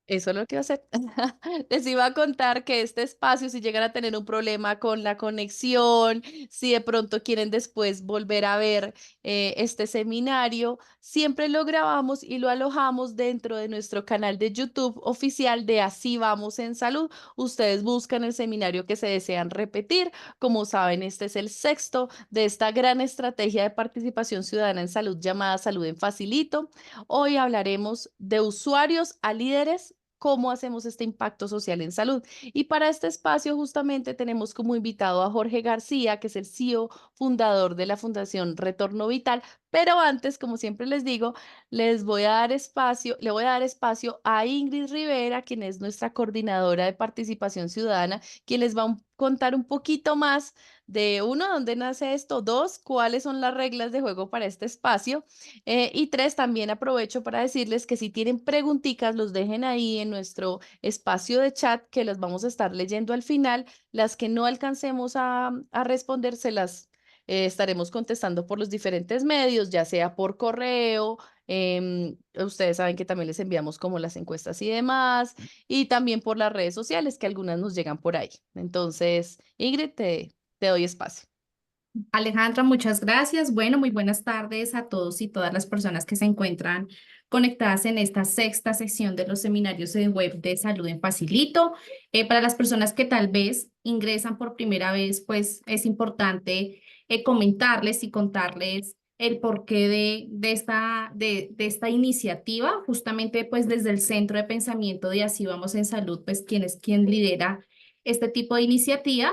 Eso es lo que iba a hacer. Les iba a contar que este espacio, si llegan a tener un problema con la conexión, si de pronto quieren después volver a ver este seminario, siempre lo grabamos y lo alojamos dentro de nuestro canal de YouTube oficial de Así Vamos en Salud. Ustedes buscan el seminario que se desean repetir. Como saben, este es el sexto de esta gran estrategia de participación ciudadana en salud llamada Salud en Facilito. Hoy hablaremos de usuarios a líderes, cómo hacemos este impacto social en salud. Y para este espacio justamente tenemos como invitado a Jorge García, que es el CEO fundador de la Fundación Retorno Vital. Pero antes, como siempre les digo, le voy a dar espacio a Ingrid Rivera, quien es nuestra coordinadora de participación ciudadana, quien les va a contar un poquito más de uno, dónde nace esto, dos, cuáles son las reglas de juego para este espacio. Y tres, también aprovecho para decirles que si tienen preguntitas, los dejen ahí en nuestro espacio de chat, que las vamos a estar leyendo al final. Las que no alcancemos a respondérselas, estaremos contestando por los diferentes medios, ya sea por correo. Ustedes saben que también les enviamos como las encuestas y demás, y también por las redes sociales, que algunas nos llegan por ahí. Entonces, Ingrid, te doy espacio. Alejandra, muchas gracias. Bueno, muy buenas tardes a todos y todas las personas que se encuentran conectadas en esta sexta sección de los seminarios en web de salud en Facilito. Para las personas que tal vez ingresan por primera vez, pues es importante comentarles y contarles el porqué de esta iniciativa, justamente pues desde el Centro de Pensamiento de Así Vamos en Salud, pues quien lidera este tipo de iniciativa,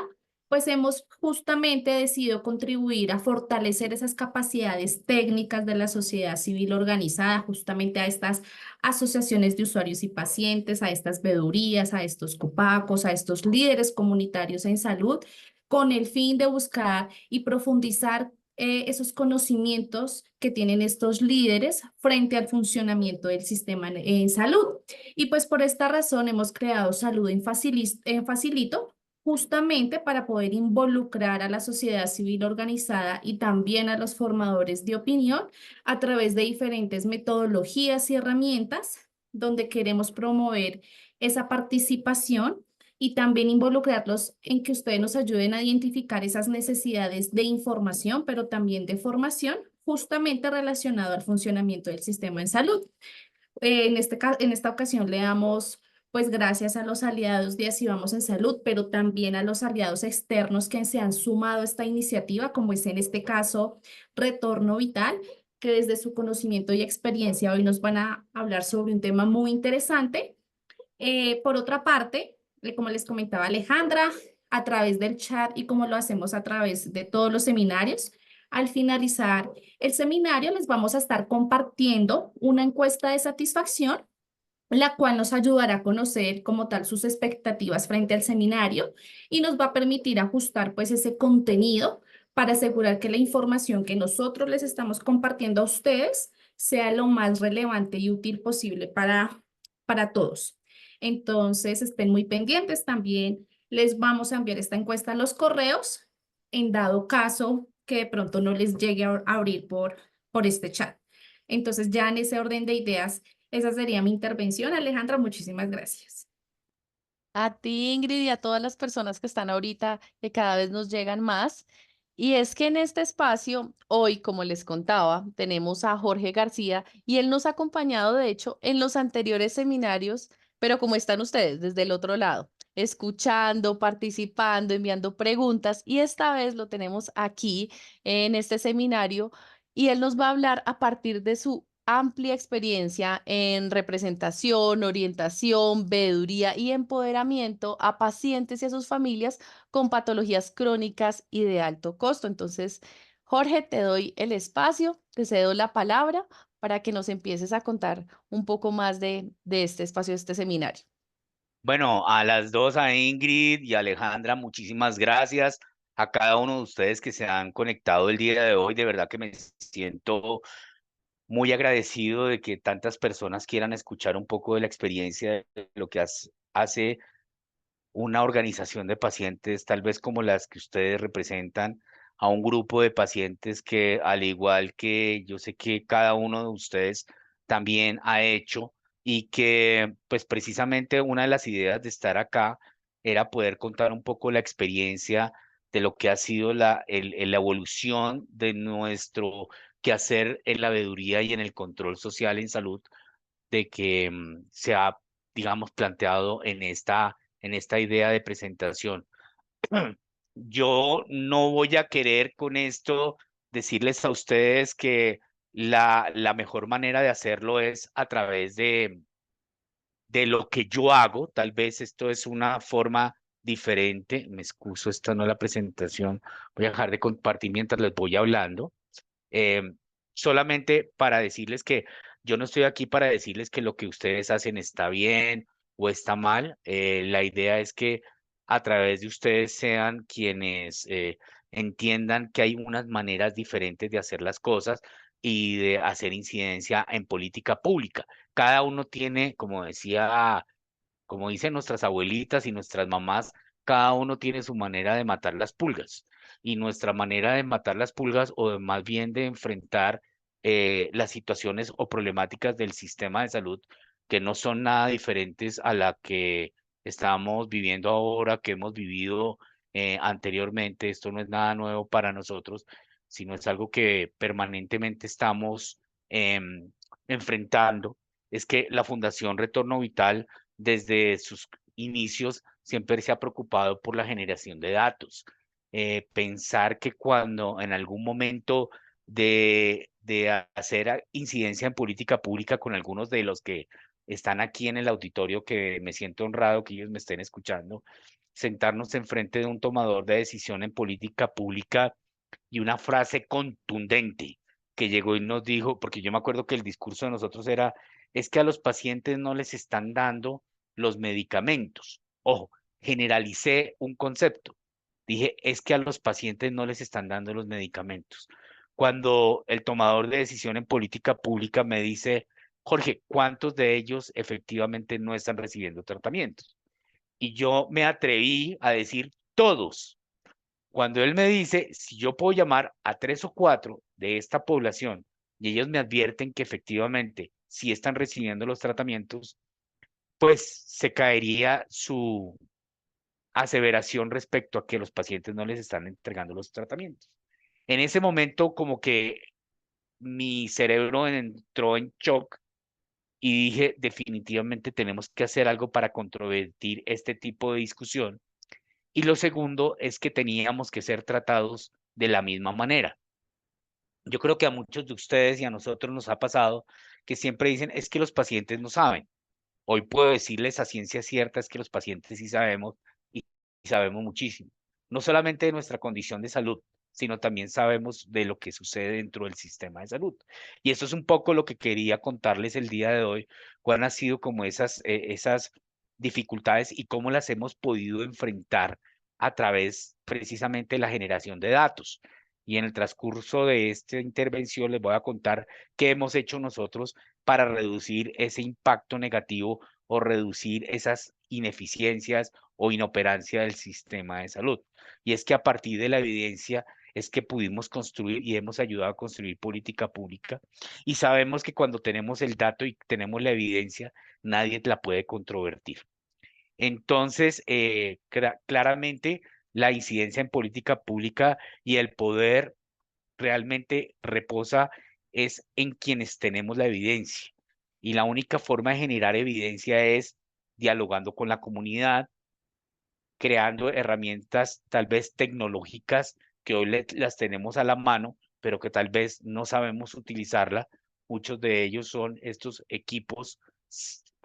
pues hemos justamente decidido contribuir a fortalecer esas capacidades técnicas de la sociedad civil organizada, justamente a estas asociaciones de usuarios y pacientes, a estas veedurías, a estos copacos, a estos líderes comunitarios en salud, con el fin de buscar y profundizar esos conocimientos que tienen estos líderes frente al funcionamiento del sistema en salud. Y pues por esta razón hemos creado Salud en Facilito, justamente para poder involucrar a la sociedad civil organizada y también a los formadores de opinión a través de diferentes metodologías y herramientas donde queremos promover esa participación y también involucrarlos en que ustedes nos ayuden a identificar esas necesidades de información, pero también de formación, justamente relacionado al funcionamiento del sistema en salud. En esta ocasión le damos pues gracias a los aliados de Así Vamos en Salud, pero también a los aliados externos que se han sumado a esta iniciativa, como es en este caso Retorno Vital, que desde su conocimiento y experiencia hoy nos van a hablar sobre un tema muy interesante. Por otra parte, como les comentaba Alejandra, a través del chat y como lo hacemos a través de todos los seminarios, al finalizar el seminario les vamos a estar compartiendo una encuesta de satisfacción, la cual nos ayudará a conocer como tal sus expectativas frente al seminario y nos va a permitir ajustar pues ese contenido para asegurar que la información que nosotros les estamos compartiendo a ustedes sea lo más relevante y útil posible para todos. Entonces, estén muy pendientes. También les vamos a enviar esta encuesta a los correos en dado caso que de pronto no les llegue a abrir por este chat. Entonces, ya en ese orden de ideas, esa sería mi intervención. Alejandra, muchísimas gracias. A ti, Ingrid, y a todas las personas que están ahorita, que cada vez nos llegan más. Y es que en este espacio, hoy, como les contaba, tenemos a Jorge García y él nos ha acompañado, de hecho, en los anteriores seminarios, pero como están ustedes desde el otro lado, escuchando, participando, enviando preguntas, y esta vez lo tenemos aquí en este seminario y él nos va a hablar a partir de su amplia experiencia en representación, orientación, veeduría y empoderamiento a pacientes y a sus familias con patologías crónicas y de alto costo. Entonces, Jorge, te doy el espacio, te cedo la palabra para que nos empieces a contar un poco más de este espacio, de este seminario. Bueno, a las dos, a Ingrid y a Alejandra, muchísimas gracias. A cada uno de ustedes que se han conectado el día de hoy, de verdad que me siento muy agradecido de que tantas personas quieran escuchar un poco de la experiencia de lo que hace una organización de pacientes, tal vez como las que ustedes representan, a un grupo de pacientes que, al igual que yo sé que cada uno de ustedes también ha hecho, y que pues precisamente una de las ideas de estar acá era poder contar un poco la experiencia de lo que ha sido la evolución de nuestro quehacer en la veeduría y en el control social en salud, de que se ha, digamos, planteado en esta idea de presentación. Yo no voy a querer con esto decirles a ustedes que la mejor manera de hacerlo es a través de lo que yo hago. Tal vez esto es una forma diferente. Me excuso, esta no es la presentación. Voy a dejar de compartir mientras les voy hablando. Eh, Solamente para decirles que yo no estoy aquí para decirles que lo que ustedes hacen está bien o está mal. La idea es que a través de ustedes sean quienes entiendan que hay unas maneras diferentes de hacer las cosas y de hacer incidencia en política pública. Cada uno tiene, como dicen nuestras abuelitas y nuestras mamás, cada uno tiene su manera de matar las pulgas. Y nuestra manera de matar las pulgas, o más bien de enfrentar las situaciones o problemáticas del sistema de salud, que no son nada diferentes a la que estamos viviendo ahora, que hemos vivido anteriormente. Esto no es nada nuevo para nosotros, sino es algo que permanentemente estamos enfrentando. Es que la Fundación Retorno Vital, desde sus inicios, siempre se ha preocupado por la generación de datos. Pensar que cuando en algún momento de hacer incidencia en política pública con algunos de los que están aquí en el auditorio, que me siento honrado que ellos me estén escuchando, sentarnos enfrente de un tomador de decisión en política pública y una frase contundente que llegó y nos dijo, porque yo me acuerdo que el discurso de nosotros era, es que a los pacientes no les están dando los medicamentos. Ojo, generalicé un concepto. Dije, es que a los pacientes no les están dando los medicamentos. Cuando el tomador de decisión en política pública me dice, Jorge, ¿cuántos de ellos efectivamente no están recibiendo tratamientos? Y yo me atreví a decir todos. Cuando él me dice, si yo puedo llamar a 3 o 4 de esta población y ellos me advierten que efectivamente sí están recibiendo los tratamientos, pues se caería su aseveración respecto a que los pacientes no les están entregando los tratamientos. En ese momento, como que mi cerebro entró en shock y dije, definitivamente tenemos que hacer algo para controvertir este tipo de discusión. Y lo segundo es que teníamos que ser tratados de la misma manera. Yo creo que a muchos de ustedes y a nosotros nos ha pasado que siempre dicen, es que los pacientes no saben. Hoy puedo decirles a ciencia cierta es que los pacientes sí sabemos y sabemos muchísimo. No solamente de nuestra condición de salud, sino también sabemos de lo que sucede dentro del sistema de salud. Y eso es un poco lo que quería contarles el día de hoy, cuáles han sido como esas dificultades y cómo las hemos podido enfrentar a través precisamente de la generación de datos. Y en el transcurso de esta intervención les voy a contar qué hemos hecho nosotros para reducir ese impacto negativo o reducir esas ineficiencias o inoperancia del sistema de salud. Y es que a partir de la evidencia es que pudimos construir y hemos ayudado a construir política pública. Y sabemos que cuando tenemos el dato y tenemos la evidencia, nadie la puede controvertir. Entonces, claramente, la incidencia en política pública y el poder realmente reposa es en quienes tenemos la evidencia. Y la única forma de generar evidencia es dialogando con la comunidad, creando herramientas tal vez tecnológicas que hoy las tenemos a la mano, pero que tal vez no sabemos utilizarla. Muchos de ellos son estos equipos,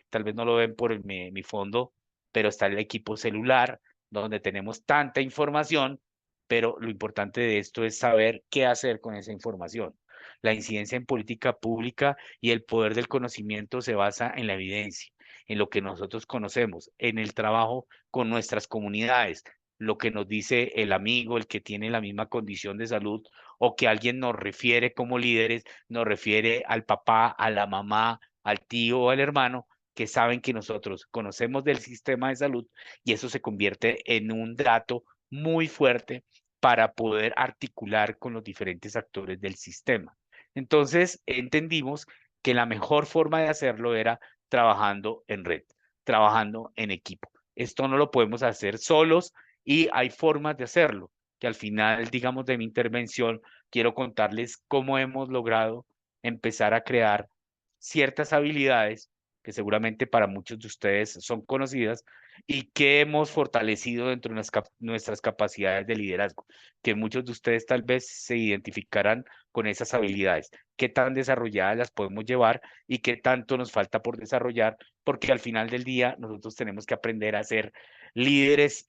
tal vez no lo ven por mi fondo, pero está el equipo celular, donde tenemos tanta información, pero lo importante de esto es saber qué hacer con esa información. La incidencia en política pública y el poder del conocimiento se basa en la evidencia, en lo que nosotros conocemos, en el trabajo con nuestras comunidades, lo que nos dice el amigo, el que tiene la misma condición de salud, o que alguien nos refiere como líderes, nos refiere al papá, a la mamá, al tío o al hermano, que saben que nosotros conocemos del sistema de salud, y eso se convierte en un dato muy fuerte para poder articular con los diferentes actores del sistema. Entonces entendimos que la mejor forma de hacerlo era trabajando en red, trabajando en equipo. Esto no lo podemos hacer solos y hay formas de hacerlo, que al final, digamos, de mi intervención, quiero contarles cómo hemos logrado empezar a crear ciertas habilidades que seguramente para muchos de ustedes son conocidas y que hemos fortalecido dentro de nuestras capacidades de liderazgo, que muchos de ustedes tal vez se identificarán con esas habilidades, qué tan desarrolladas las podemos llevar y qué tanto nos falta por desarrollar, porque al final del día nosotros tenemos que aprender a ser líderes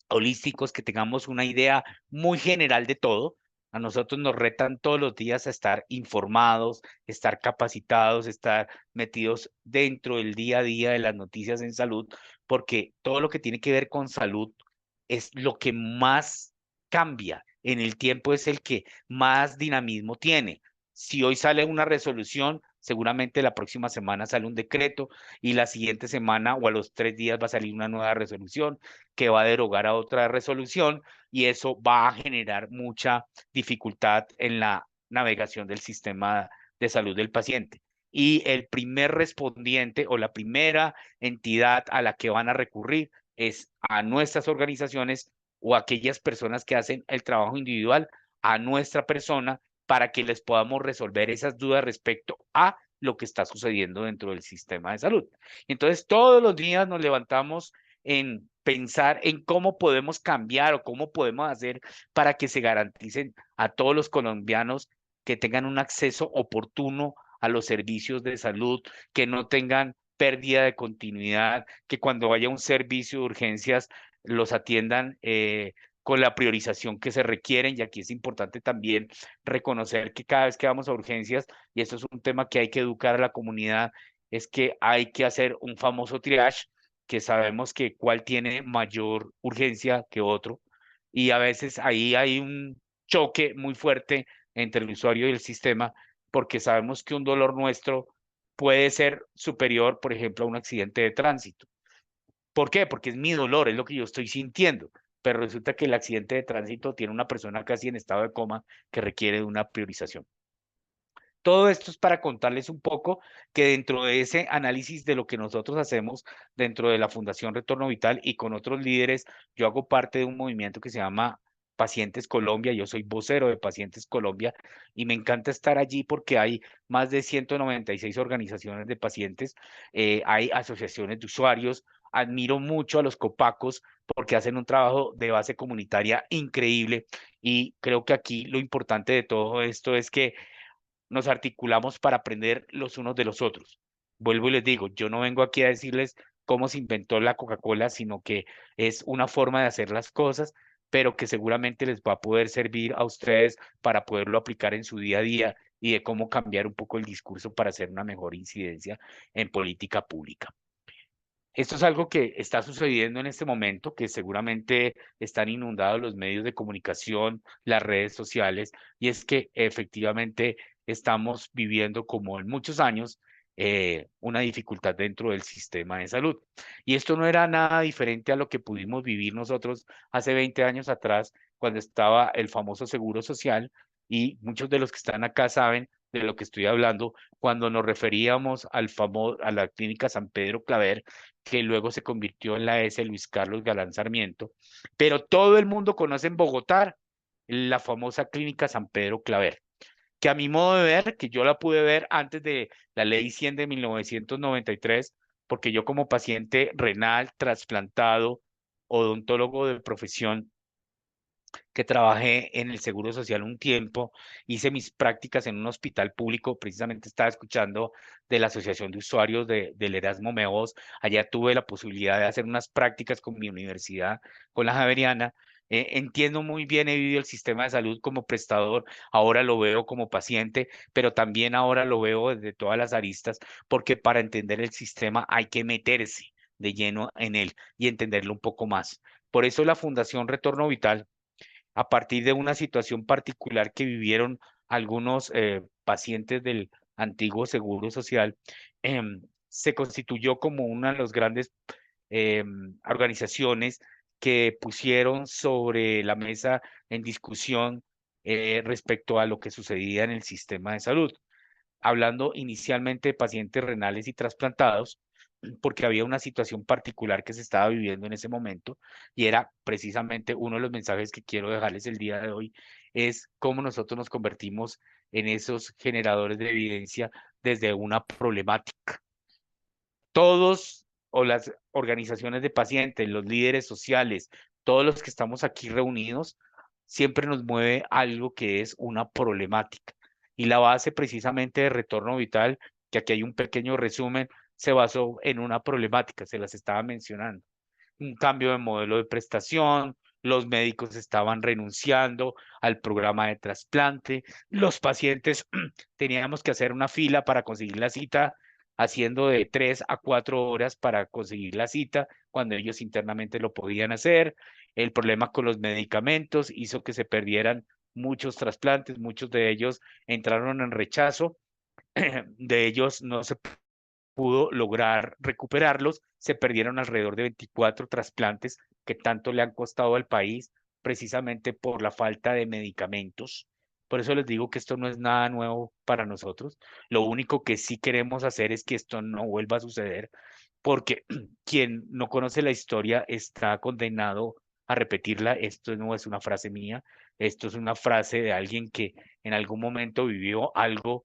holísticos, que tengamos una idea muy general de todo. A nosotros nos retan todos los días a estar informados, estar capacitados, estar metidos dentro del día a día de las noticias en salud, porque todo lo que tiene que ver con salud es lo que más cambia en el tiempo, es el que más dinamismo tiene. Si hoy sale una resolución, seguramente la próxima semana sale un decreto y la siguiente semana o a los 3 días va a salir una nueva resolución que va a derogar a otra resolución, y eso va a generar mucha dificultad en la navegación del sistema de salud del paciente. Y el primer respondiente o la primera entidad a la que van a recurrir es a nuestras organizaciones o a aquellas personas que hacen el trabajo individual, a nuestra persona, para que les podamos resolver esas dudas respecto a lo que está sucediendo dentro del sistema de salud. Entonces, todos los días nos levantamos en pensar en cómo podemos cambiar o cómo podemos hacer para que se garanticen a todos los colombianos que tengan un acceso oportuno a los servicios de salud, que no tengan pérdida de continuidad, que cuando vaya un servicio de urgencias los atiendan con la priorización que se requieren. Y aquí es importante también reconocer que cada vez que vamos a urgencias, y esto es un tema que hay que educar a la comunidad, es que hay que hacer un famoso triage, que sabemos que cuál tiene mayor urgencia que otro, y a veces ahí hay un choque muy fuerte entre el usuario y el sistema, porque sabemos que un dolor nuestro puede ser superior, por ejemplo, a un accidente de tránsito. ¿Por qué? Porque es mi dolor, es lo que yo estoy sintiendo, pero resulta que el accidente de tránsito tiene una persona casi en estado de coma que requiere de una priorización. Todo esto es para contarles un poco que dentro de ese análisis de lo que nosotros hacemos dentro de la Fundación Retorno Vital y con otros líderes, yo hago parte de un movimiento que se llama Pacientes Colombia. Yo soy vocero de Pacientes Colombia y me encanta estar allí porque hay más de 196 organizaciones de pacientes, hay asociaciones de usuarios. Admiro mucho a los copacos porque hacen un trabajo de base comunitaria increíble, y creo que aquí lo importante de todo esto es que nos articulamos para aprender los unos de los otros. Vuelvo y les digo, yo no vengo aquí a decirles cómo se inventó la Coca-Cola, sino que es una forma de hacer las cosas, pero que seguramente les va a poder servir a ustedes para poderlo aplicar en su día a día, y de cómo cambiar un poco el discurso para hacer una mejor incidencia en política pública. Esto es algo que está sucediendo en este momento, que seguramente están inundados los medios de comunicación, las redes sociales, y es que efectivamente estamos viviendo, como en muchos años, una dificultad dentro del sistema de salud. Y esto no era nada diferente a lo que pudimos vivir nosotros hace 20 años atrás, cuando estaba el famoso Seguro Social, y muchos de los que están acá saben de lo que estoy hablando, cuando nos referíamos a la clínica San Pedro Claver, que luego se convirtió en la S. Luis Carlos Galán Sarmiento, pero todo el mundo conoce en Bogotá la famosa clínica San Pedro Claver, que a mi modo de ver, que yo la pude ver antes de la ley 100 de 1993, porque yo como paciente renal, trasplantado, odontólogo de profesión, que trabajé en el Seguro Social un tiempo, hice mis prácticas en un hospital público. Precisamente estaba escuchando de la Asociación de Usuarios del Erasmo Meos. Allá tuve la posibilidad de hacer unas prácticas con mi universidad, con la Javeriana. Entiendo muy bien, he vivido el sistema de salud como prestador, ahora lo veo como paciente, pero también ahora lo veo desde todas las aristas, porque para entender el sistema hay que meterse de lleno en él y entenderlo un poco más. Por eso la Fundación Retorno Vital, a partir de una situación particular que vivieron algunos pacientes del antiguo Seguro Social, se constituyó como una de las grandes organizaciones que pusieron sobre la mesa en discusión respecto a lo que sucedía en el sistema de salud. hablando inicialmente de pacientes renales y trasplantados, porque había una situación particular que se estaba viviendo en ese momento y era precisamente uno de los mensajes que quiero dejarles el día de hoy, es cómo nosotros nos convertimos en esos generadores de evidencia desde una problemática. Todos o las organizaciones de pacientes, los líderes sociales, todos los que estamos aquí reunidos, siempre nos mueve algo que es una problemática. Y la base precisamente de Retorno Vital, que aquí hay un pequeño resumen, se basó en una problemática, se las estaba mencionando. Un cambio de modelo de prestación, los médicos estaban renunciando al programa de trasplante, los pacientes teníamos que hacer una fila para conseguir la cita, haciendo de 3 a 4 horas para conseguir la cita, cuando ellos internamente lo podían hacer. El problema con los medicamentos hizo que se perdieran muchos trasplantes, muchos de ellos entraron en rechazo, de ellos no se pudo lograr recuperarlos. Se perdieron alrededor de 24 trasplantes que tanto le han costado al país precisamente por la falta de medicamentos. Por eso les digo que esto no es nada nuevo para nosotros. Lo único que sí queremos hacer es que esto no vuelva a suceder, porque quien no conoce la historia está condenado a repetirla. Esto no es una frase mía, esto es una frase de alguien que en algún momento vivió algo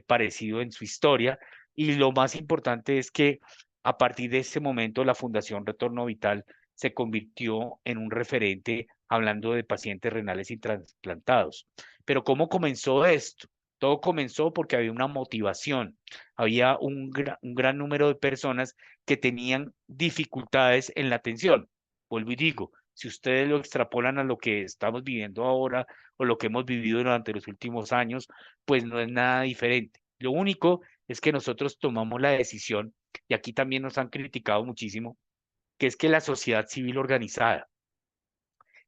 parecido en su historia. Y lo más importante es que a partir de ese momento la Fundación Retorno Vital se convirtió en un referente hablando de pacientes renales y trasplantados. Pero ¿cómo comenzó esto? Todo comenzó porque había una motivación, había un gran número de personas que tenían dificultades en la atención. Vuelvo y digo, si ustedes lo extrapolan a lo que estamos viviendo ahora o lo que hemos vivido durante los últimos años, pues no es nada diferente. Lo único es que nosotros tomamos la decisión, y aquí también nos han criticado muchísimo, que es que la sociedad civil organizada,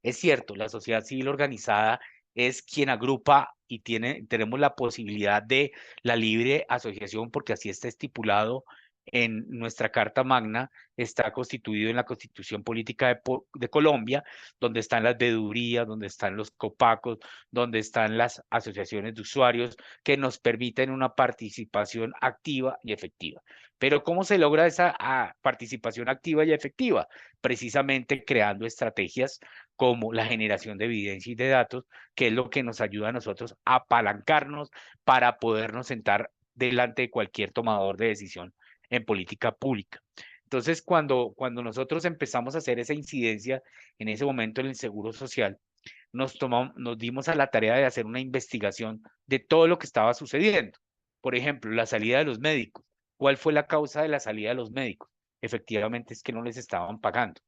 es cierto, la sociedad civil organizada es quien agrupa y tenemos la posibilidad de la libre asociación, porque así está estipulado en nuestra Carta Magna, está constituido en la Constitución Política de Colombia, donde están las veedurías, donde están los copacos, donde están las asociaciones de usuarios que nos permiten una participación activa y efectiva. Pero ¿cómo se logra esa participación activa y efectiva? Precisamente creando estrategias como la generación de evidencia y de datos, que es lo que nos ayuda a nosotros a apalancarnos para podernos sentar delante de cualquier tomador de decisión en política pública. Entonces, cuando nosotros empezamos a hacer esa incidencia en ese momento en el Seguro Social, nos dimos a la tarea de hacer una investigación de todo lo que estaba sucediendo. Por ejemplo, la salida de los médicos. ¿Cuál fue la causa de la salida de los médicos? Efectivamente es que no les estaban pagando.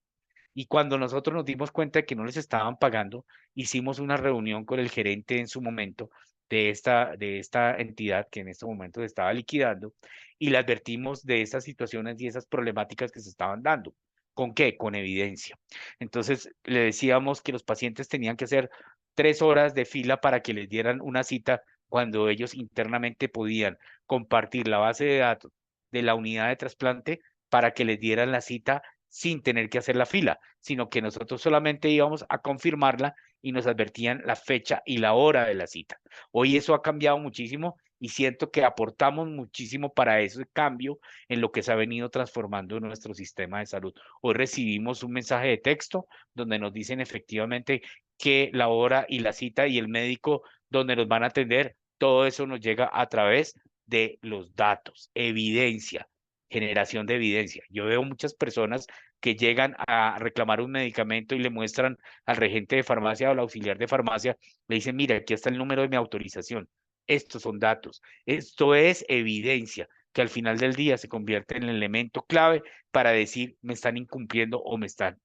Y cuando nosotros nos dimos cuenta de que no les estaban pagando, hicimos una reunión con el gerente en su momento de esta entidad que en este momento se estaba liquidando, y le advertimos de esas situaciones y esas problemáticas que se estaban dando. ¿Con qué? Con evidencia. Entonces le decíamos que los pacientes tenían que hacer 3 horas de fila para que les dieran una cita, cuando ellos internamente podían compartir la base de datos de la unidad de trasplante para que les dieran la cita sin tener que hacer la fila, sino que nosotros solamente íbamos a confirmarla y nos advertían la fecha y la hora de la cita. Hoy eso ha cambiado muchísimo y siento que aportamos muchísimo para ese cambio en lo que se ha venido transformando en nuestro sistema de salud. Hoy recibimos un mensaje de texto donde nos dicen efectivamente que la hora y la cita y el médico donde nos van a atender, todo eso nos llega a través de los datos, evidencia, generación de evidencia. Yo veo muchas personas que llegan a reclamar un medicamento y le muestran al regente de farmacia o al auxiliar de farmacia, le dicen, mira, aquí está el número de mi autorización. Estos son datos. Esto es evidencia que al final del día se convierte en el elemento clave para decir, me están incumpliendo o me están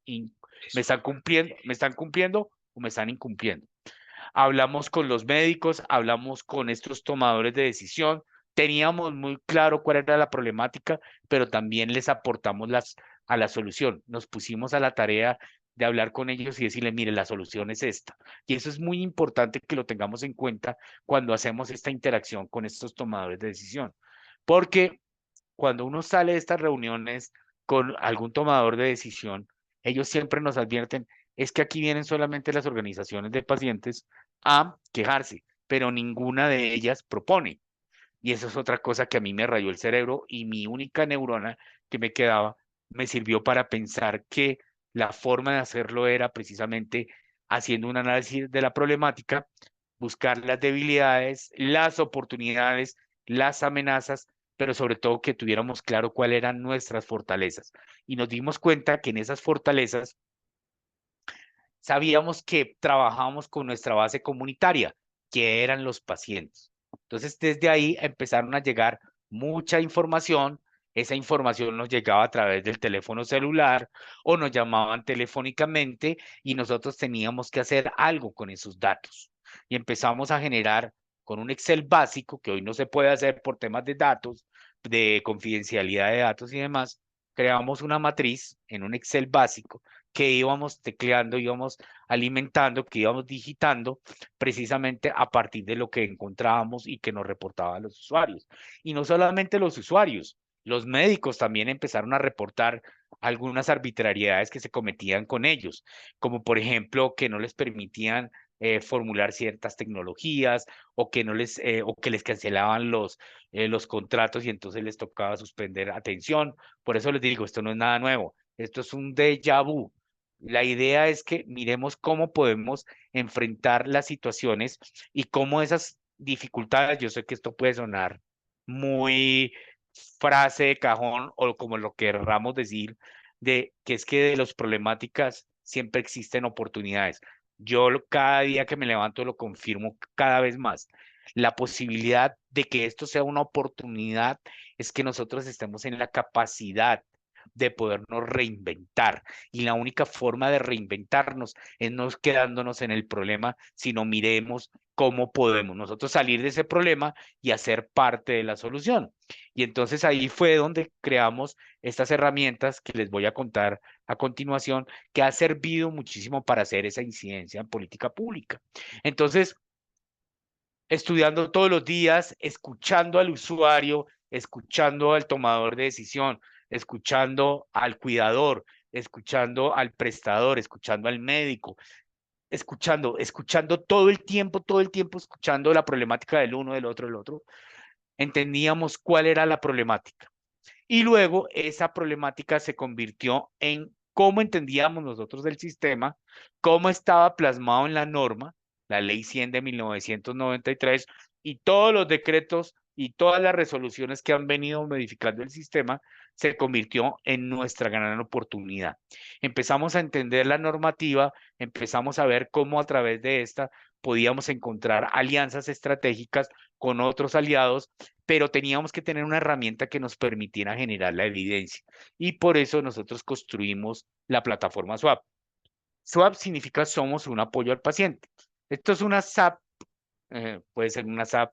cumpliendo o me están incumpliendo. Hablamos con los médicos, hablamos con estos tomadores de decisión, teníamos muy claro cuál era la problemática, pero también les aportamos a la solución. Nos pusimos a la tarea de hablar con ellos y decirles, mire, la solución es esta. Y eso es muy importante que lo tengamos en cuenta cuando hacemos esta interacción con estos tomadores de decisión. Porque cuando uno sale de estas reuniones con algún tomador de decisión, ellos siempre nos advierten, es que aquí vienen solamente las organizaciones de pacientes a quejarse, pero ninguna de ellas propone. Y eso es otra cosa que a mí me rayó el cerebro y mi única neurona que me quedaba me sirvió para pensar que la forma de hacerlo era precisamente haciendo un análisis de la problemática, buscar las debilidades, las oportunidades, las amenazas, pero sobre todo que tuviéramos claro cuáles eran nuestras fortalezas. Y nos dimos cuenta que en esas fortalezas sabíamos que trabajábamos con nuestra base comunitaria, que eran los pacientes. Entonces, desde ahí empezaron a llegar mucha información. Esa información nos llegaba a través del teléfono celular o nos llamaban telefónicamente y nosotros teníamos que hacer algo con esos datos. Y empezamos a generar con un Excel básico, que hoy no se puede hacer por temas de datos, de confidencialidad de datos y demás, creamos una matriz en un Excel básico que íbamos tecleando, íbamos alimentando, que íbamos digitando precisamente a partir de lo que encontrábamos y que nos reportaban los usuarios. Y no solamente los usuarios, los médicos también empezaron a reportar algunas arbitrariedades que se cometían con ellos, como por ejemplo que no les permitían formular ciertas tecnologías o que no les o que les cancelaban los contratos y entonces les tocaba suspender atención. Por eso les digo, esto no es nada nuevo, esto es un déjà vu. La idea es que miremos cómo podemos enfrentar las situaciones y cómo esas dificultades, yo sé que esto puede sonar muy frase de cajón o como lo querramos decir, de que es que de las problemáticas siempre existen oportunidades. Cada día que me levanto lo confirmo cada vez más. La posibilidad de que esto sea una oportunidad es que nosotros estemos en la capacidad de podernos reinventar. Y la única forma de reinventarnos es no quedándonos en el problema, sino miremos cómo podemos nosotros salir de ese problema y hacer parte de la solución. Y entonces ahí fue donde creamos estas herramientas que les voy a contar a continuación, que ha servido muchísimo para hacer esa incidencia en política pública. Entonces, estudiando todos los días, escuchando al usuario, escuchando al tomador de decisión, escuchando al cuidador, escuchando al prestador, escuchando al médico, escuchando todo el tiempo, escuchando la problemática del uno, del otro, entendíamos cuál era la problemática. Y luego esa problemática se convirtió en cómo entendíamos nosotros del sistema, cómo estaba plasmado en la norma, la Ley 100 de 1993 y todos los decretos y todas las resoluciones que han venido modificando el sistema, se convirtió en nuestra gran oportunidad. Empezamos a entender la normativa, empezamos a ver cómo a través de esta podíamos encontrar alianzas estratégicas con otros aliados, pero teníamos que tener una herramienta que nos permitiera generar la evidencia. Y por eso nosotros construimos la plataforma SWAP. SWAP significa somos un apoyo al paciente. Esto es una SAP, puede ser una SAP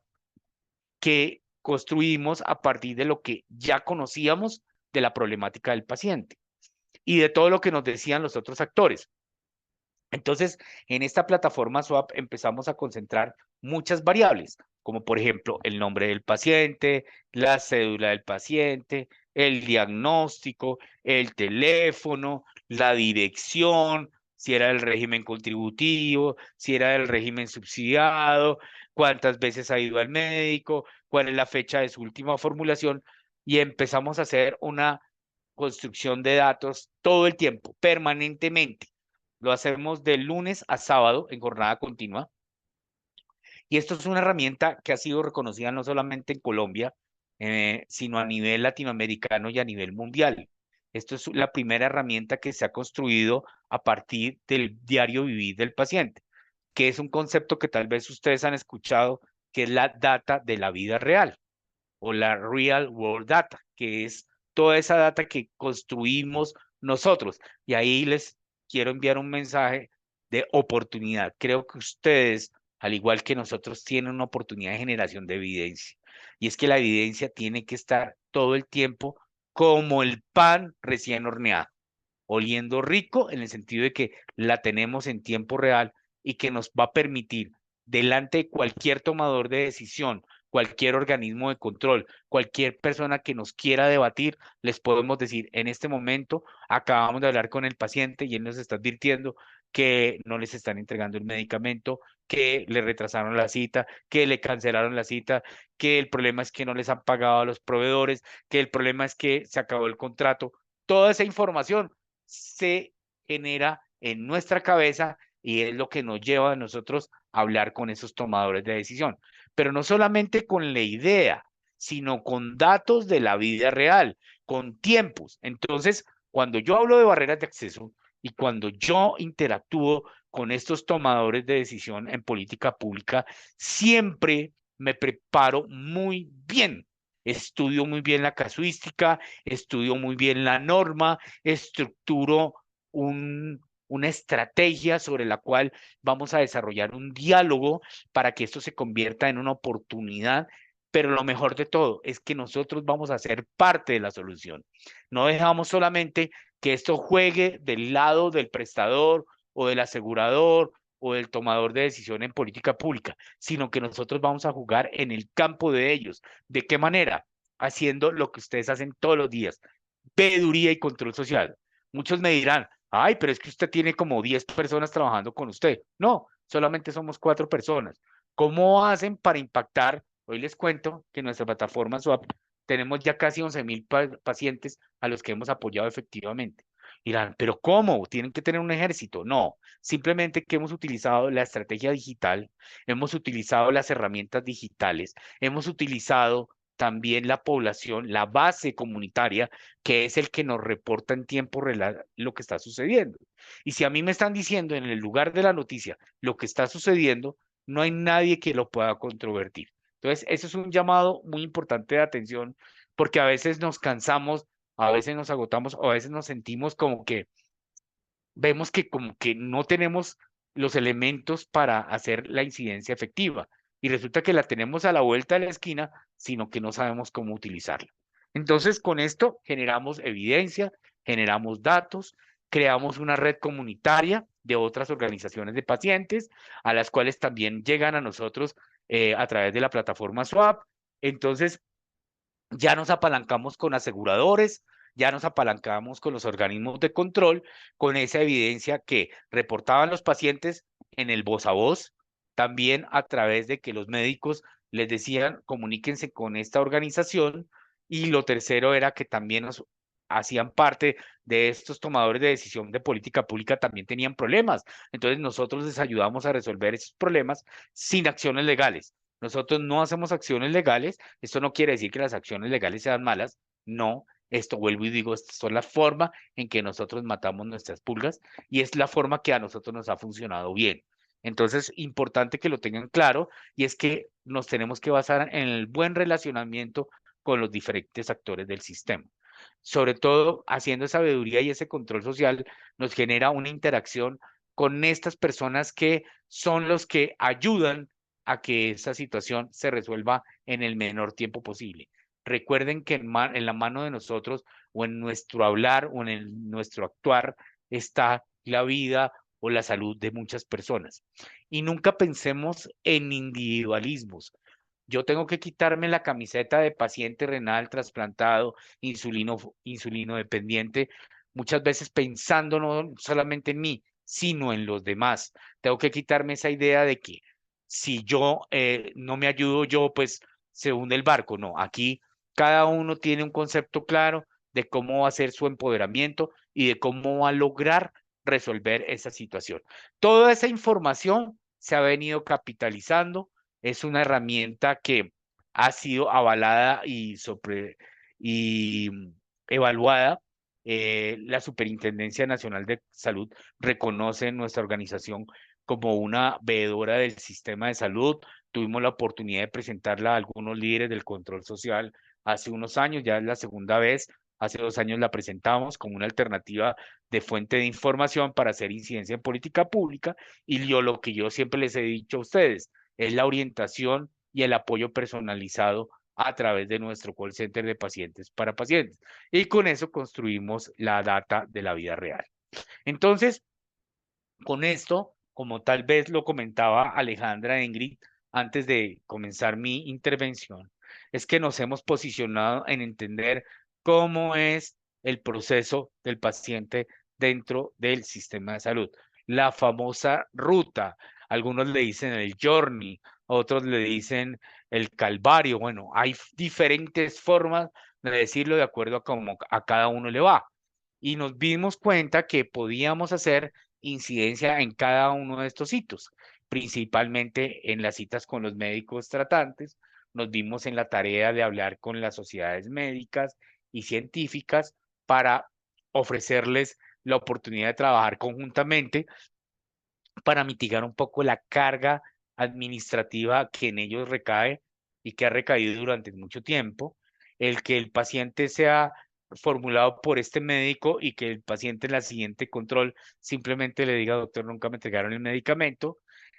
que construimos a partir de lo que ya conocíamos de la problemática del paciente y de todo lo que nos decían los otros actores. Entonces, en esta plataforma SWAP empezamos a concentrar muchas variables, como por ejemplo el nombre del paciente, la cédula del paciente, el diagnóstico, el teléfono, la dirección, si era del régimen contributivo, si era del régimen subsidiado, cuántas veces ha ido al médico, cuál es la fecha de su última formulación, y empezamos a hacer una construcción de datos todo el tiempo, permanentemente. Lo hacemos de lunes a sábado en jornada continua. Y esto es una herramienta que ha sido reconocida no solamente en Colombia, sino a nivel latinoamericano y a nivel mundial. Esto es la primera herramienta que se ha construido a partir del diario vivir del paciente, que es un concepto que tal vez ustedes han escuchado, que es la data de la vida real o la real world data, que es toda esa data que construimos nosotros. Y ahí les quiero enviar un mensaje de oportunidad. Creo que ustedes, al igual que nosotros, tienen una oportunidad de generación de evidencia. Y es que la evidencia tiene que estar todo el tiempo como el pan recién horneado, oliendo rico en el sentido de que la tenemos en tiempo real y que nos va a permitir, delante de cualquier tomador de decisión, cualquier organismo de control, cualquier persona que nos quiera debatir, les podemos decir, en este momento acabamos de hablar con el paciente y él nos está advirtiendo que no les están entregando el medicamento, que le retrasaron la cita, que le cancelaron la cita, que el problema es que no les han pagado a los proveedores, que el problema es que se acabó el contrato. Toda esa información se genera en nuestra cabeza y es lo que nos lleva a nosotros a hablar con esos tomadores de decisión. Pero no solamente con la idea, sino con datos de la vida real, con tiempos. Entonces, cuando yo hablo de barreras de acceso y cuando yo interactúo con estos tomadores de decisión en política pública, siempre me preparo muy bien. Estudio muy bien la casuística, estudio muy bien la norma, estructuro una estrategia sobre la cual vamos a desarrollar un diálogo para que esto se convierta en una oportunidad. Pero lo mejor de todo es que nosotros vamos a ser parte de la solución. No dejamos solamente que esto juegue del lado del prestador o del asegurador o del tomador de decisión en política pública, sino que nosotros vamos a jugar en el campo de ellos. ¿De qué manera? Haciendo lo que ustedes hacen todos los días, veeduría y control social. Muchos me dirán, ay, pero es que usted tiene como 10 personas trabajando con usted. No, solamente somos 4 personas. ¿Cómo hacen para impactar? Hoy les cuento que en nuestra plataforma SWAP tenemos ya casi 11.000 pacientes a los que hemos apoyado efectivamente. Y dirán, pero ¿cómo? ¿Tienen que tener un ejército? No, simplemente que hemos utilizado la estrategia digital, hemos utilizado las herramientas digitales, hemos utilizado también la población, la base comunitaria, que es el que nos reporta en tiempo real lo que está sucediendo. Y si a mí me están diciendo en el lugar de la noticia lo que está sucediendo, no hay nadie que lo pueda controvertir. Entonces, eso es un llamado muy importante de atención, porque a veces nos cansamos, a veces nos agotamos, o a veces nos sentimos como que vemos que como que no tenemos los elementos para hacer la incidencia efectiva y resulta que la tenemos a la vuelta de la esquina, sino que no sabemos cómo utilizarla. Entonces, con esto generamos evidencia, generamos datos, creamos una red comunitaria de otras organizaciones de pacientes, a las cuales también llegan a nosotros a través de la plataforma SWAP. Entonces, ya nos apalancamos con aseguradores, ya nos apalancamos con los organismos de control, con esa evidencia que reportaban los pacientes en el voz a voz, también a través de que los médicos les decían, comuníquense con esta organización, y lo tercero era que también nos hacían parte de estos tomadores de decisión de política pública, también tenían problemas. Entonces nosotros les ayudamos a resolver esos problemas sin acciones legales. Nosotros no hacemos acciones legales. Esto no quiere decir que las acciones legales sean malas. No, esto vuelvo y digo, esto es la forma en que nosotros matamos nuestras pulgas y es la forma que a nosotros nos ha funcionado bien. Entonces, importante que lo tengan claro y es que nos tenemos que basar en el buen relacionamiento con los diferentes actores del sistema. Sobre todo, haciendo sabiduría y ese control social nos genera una interacción con estas personas que son los que ayudan a que esa situación se resuelva en el menor tiempo posible. Recuerden que en la mano de nosotros o en nuestro hablar o en nuestro actuar está la vida o la salud de muchas personas. Y nunca pensemos en individualismos. Yo tengo que quitarme la camiseta de paciente renal trasplantado, insulino dependiente, muchas veces pensando no solamente en mí, sino en los demás. Tengo que quitarme esa idea de que si yo no me ayudo yo, pues se hunde el barco. No, aquí cada uno tiene un concepto claro de cómo va a ser su empoderamiento y de cómo va a lograr resolver esa situación. Toda esa información se ha venido capitalizando, es una herramienta que ha sido avalada y evaluada. La Superintendencia Nacional de Salud reconoce nuestra organización como una veedora del sistema de salud. Tuvimos la oportunidad de presentarla a algunos líderes del control social hace unos años, ya es la segunda vez. Hace 2 años la presentamos como una alternativa de fuente de información para hacer incidencia en política pública. Y yo lo que yo siempre les he dicho a ustedes es la orientación y el apoyo personalizado a través de nuestro call center de pacientes para pacientes. Y con eso construimos la data de la vida real. Entonces, con esto, como tal vez lo comentaba Alejandra Ingrid antes de comenzar mi intervención, es que nos hemos posicionado en entender cómo es el proceso del paciente dentro del sistema de salud. la famosa ruta. Algunos le dicen el journey, otros le dicen el calvario. Bueno, hay diferentes formas de decirlo de acuerdo a cómo a cada uno le va. Y nos dimos cuenta que podíamos hacer incidencia en cada uno de estos hitos, principalmente en las citas con los médicos tratantes. Nos dimos en la tarea de hablar con las sociedades médicas y científicas para ofrecerles la oportunidad de trabajar conjuntamente para mitigar un poco la carga administrativa que en ellos recae y que ha recaído durante mucho tiempo, el que el paciente sea formulado por este médico y que el paciente en la siguiente control simplemente le diga, doctor, nunca me entregaron el medicamento,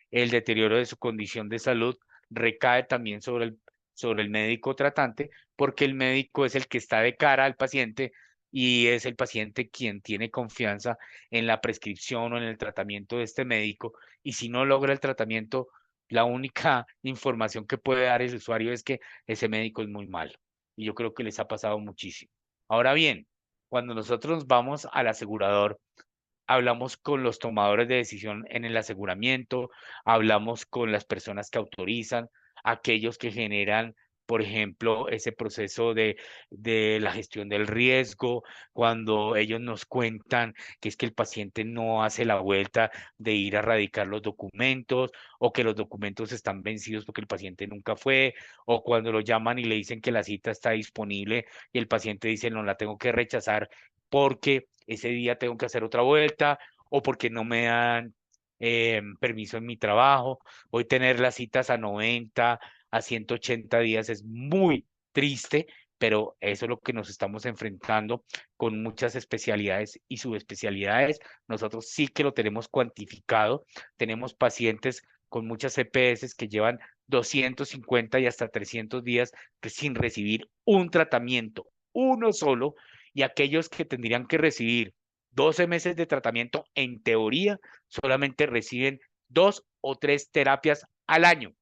el deterioro de su condición de salud recae también sobre el médico tratante, porque el médico es el que está de cara al paciente y es el paciente quien tiene confianza en la prescripción o en el tratamiento de este médico, y si no logra el tratamiento, la única información que puede dar el usuario es que ese médico es muy malo. Y yo creo que les ha pasado muchísimo. Ahora bien, cuando nosotros vamos al asegurador, hablamos con los tomadores de decisión en el aseguramiento, hablamos con las personas que autorizan, aquellos que generan, por ejemplo, ese proceso de la gestión del riesgo, cuando ellos nos cuentan que es que el paciente no hace la vuelta de ir a radicar los documentos o que los documentos están vencidos porque el paciente nunca fue, o cuando lo llaman y le dicen que la cita está disponible y el paciente dice no la tengo que rechazar porque ese día tengo que hacer otra vuelta o porque no me dan permiso en mi trabajo. Hoy tener las citas a 90, a 180 días es muy triste, pero eso es lo que nos estamos enfrentando con muchas especialidades y subespecialidades. Nosotros sí que lo tenemos cuantificado. Tenemos pacientes con muchas EPS que llevan 250 y hasta 300 días sin recibir un tratamiento, uno solo, y aquellos que tendrían que recibir 12 meses de tratamiento, en teoría, solamente reciben 2 o 3 terapias al año.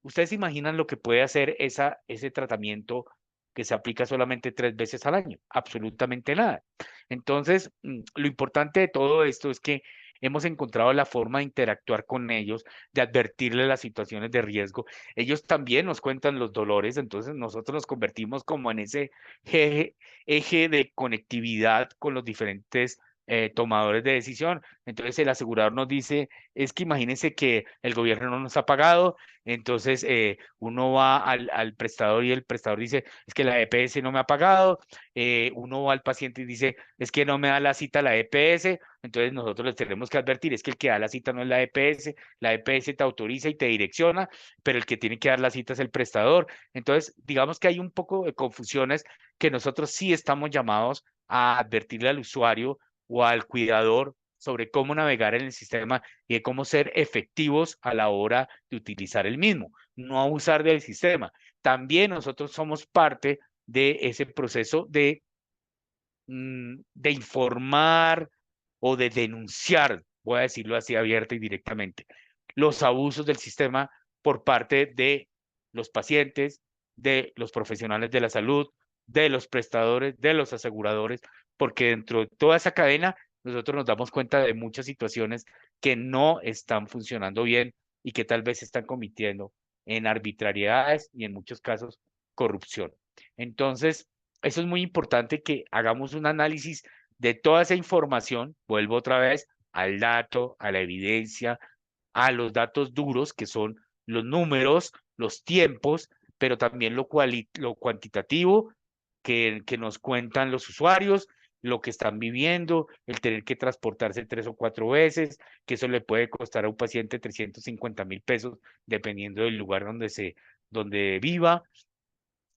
¿Ustedes se imaginan lo que puede hacer ese tratamiento que se aplica solamente 3 veces al año? Absolutamente nada. Entonces, lo importante de todo esto es que hemos encontrado la forma de interactuar con ellos, de advertirles las situaciones de riesgo. Ellos también nos cuentan los dolores, entonces nosotros nos convertimos como en ese eje de conectividad con los diferentes tomadores de decisión. Entonces el asegurador nos dice, es que imagínense que el gobierno no nos ha pagado, entonces uno va al prestador y el prestador dice, es que la EPS no me ha pagado, uno va al paciente y dice, es que no me da la cita la EPS, entonces nosotros les tenemos que advertir, es que el que da la cita no es la EPS te autoriza y te direcciona, pero el que tiene que dar la cita es el prestador. Entonces, digamos que hay un poco de confusiones que nosotros sí estamos llamados a advertirle al usuario o al cuidador sobre cómo navegar en el sistema y de cómo ser efectivos a la hora de utilizar el mismo, no abusar del sistema. También nosotros somos parte de ese proceso de informar o de denunciar, voy a decirlo así abierta y directamente, los abusos del sistema por parte de los pacientes, de los profesionales de la salud, de los prestadores, de los aseguradores, porque dentro de toda esa cadena nosotros nos damos cuenta de muchas situaciones que no están funcionando bien y que tal vez se están convirtiendo en arbitrariedades y en muchos casos corrupción. Entonces, eso es muy importante que hagamos un análisis de toda esa información, vuelvo otra vez al dato, a la evidencia, a los datos duros, que son los números, los tiempos, pero también lo cuantitativo que nos cuentan los usuarios, lo que están viviendo, el tener que transportarse 3 o 4 veces, que eso le puede costar a un paciente 350.000 pesos, dependiendo del lugar donde viva,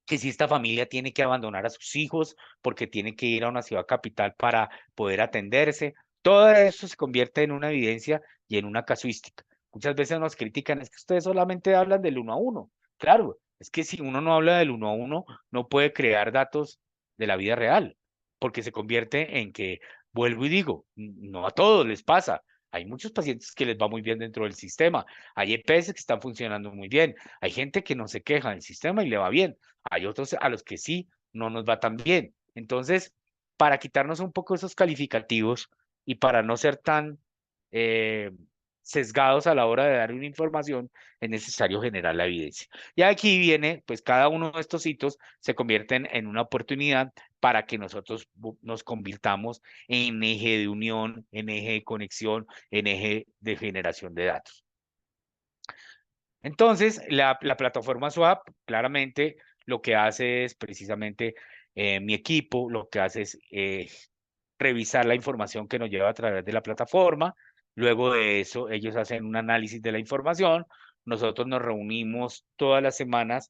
que si esta familia tiene que abandonar a sus hijos porque tiene que ir a una ciudad capital para poder atenderse. Todo eso se convierte en una evidencia y en una casuística. Muchas veces nos critican, es que ustedes solamente hablan del uno a uno. Claro, es que si uno no habla del uno a uno, no puede crear datos de la vida real, porque se convierte en que, vuelvo y digo, no a todos les pasa. Hay muchos pacientes que les va muy bien dentro del sistema. Hay EPS que están funcionando muy bien. Hay gente que no se queja del sistema y le va bien. Hay otros a los que sí no nos va tan bien. Entonces, para quitarnos un poco esos calificativos y para no ser tan sesgados a la hora de dar una información, es necesario generar la evidencia. Y aquí viene, pues cada uno de estos hitos se convierten en una oportunidad para que nosotros nos convirtamos en eje de unión, en eje de conexión, en eje de generación de datos. Entonces, la plataforma Swap claramente lo que hace es precisamente mi equipo, lo que hace es revisar la información que nos lleva a través de la plataforma. Luego de eso, ellos hacen un análisis de la información. Nosotros nos reunimos todas las semanas,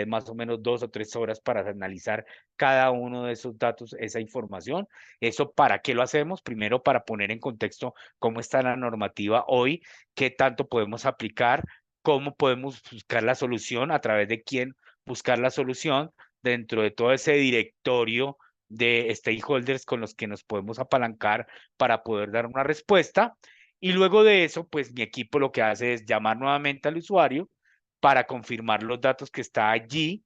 más o menos 2 o 3 horas para analizar cada uno de esos datos, esa información. ¿Eso para qué lo hacemos? Primero, para poner en contexto cómo está la normativa hoy, qué tanto podemos aplicar, cómo podemos buscar la solución, a través de quién buscar la solución dentro de todo ese directorio de stakeholders con los que nos podemos apalancar para poder dar una respuesta. Y luego de eso, pues mi equipo lo que hace es llamar nuevamente al usuario para confirmar los datos que está allí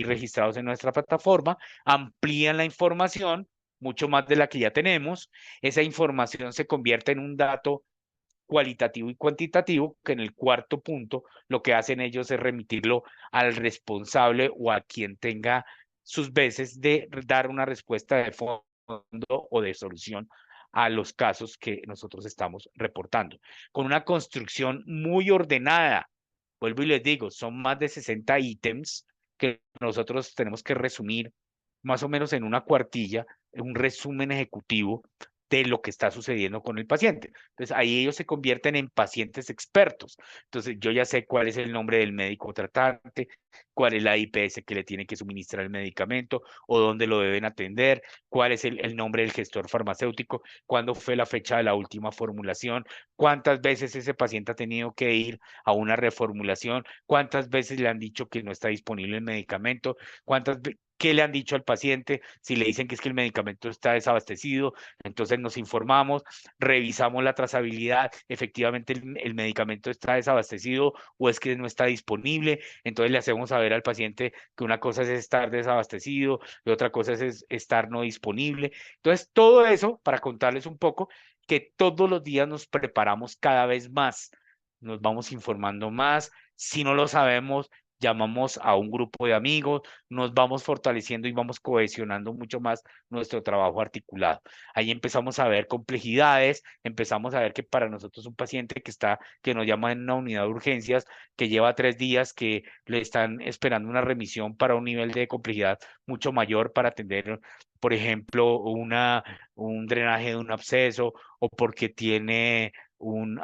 registrados en nuestra plataforma, amplían la información, mucho más de la que ya tenemos. Esa información se convierte en un dato cualitativo y cuantitativo, que en el cuarto punto lo que hacen ellos es remitirlo al responsable o a quien tenga sus veces de dar una respuesta de fondo o de solución a los casos que nosotros estamos reportando. Con una construcción muy ordenada, vuelvo y les digo, son más de 60 ítems que nosotros tenemos que resumir más o menos en una cuartilla, en un resumen ejecutivo de lo que está sucediendo con el paciente. Entonces, ahí ellos se convierten en pacientes expertos. Entonces, yo ya sé cuál es el nombre del médico tratante, cuál es la IPS que le tiene que suministrar el medicamento o dónde lo deben atender, cuál es el nombre del gestor farmacéutico, cuándo fue la fecha de la última formulación, cuántas veces ese paciente ha tenido que ir a una reformulación, cuántas veces le han dicho que no está disponible el medicamento, qué le han dicho al paciente, si le dicen que es que el medicamento está desabastecido, entonces nos informamos, revisamos la trazabilidad, efectivamente el medicamento está desabastecido o es que no está disponible, entonces le hacemos saber al paciente que una cosa es estar desabastecido y otra cosa es estar no disponible. Entonces, todo eso para contarles un poco que todos los días nos preparamos cada vez más, nos vamos informando más, si no lo sabemos, llamamos a un grupo de amigos, nos vamos fortaleciendo y vamos cohesionando mucho más nuestro trabajo articulado. Ahí empezamos a ver complejidades, empezamos a ver que para nosotros un paciente que nos llama en una unidad de urgencias, que lleva 3 días, que le están esperando una remisión para un nivel de complejidad mucho mayor para atender, por ejemplo, un drenaje de un absceso o porque tiene un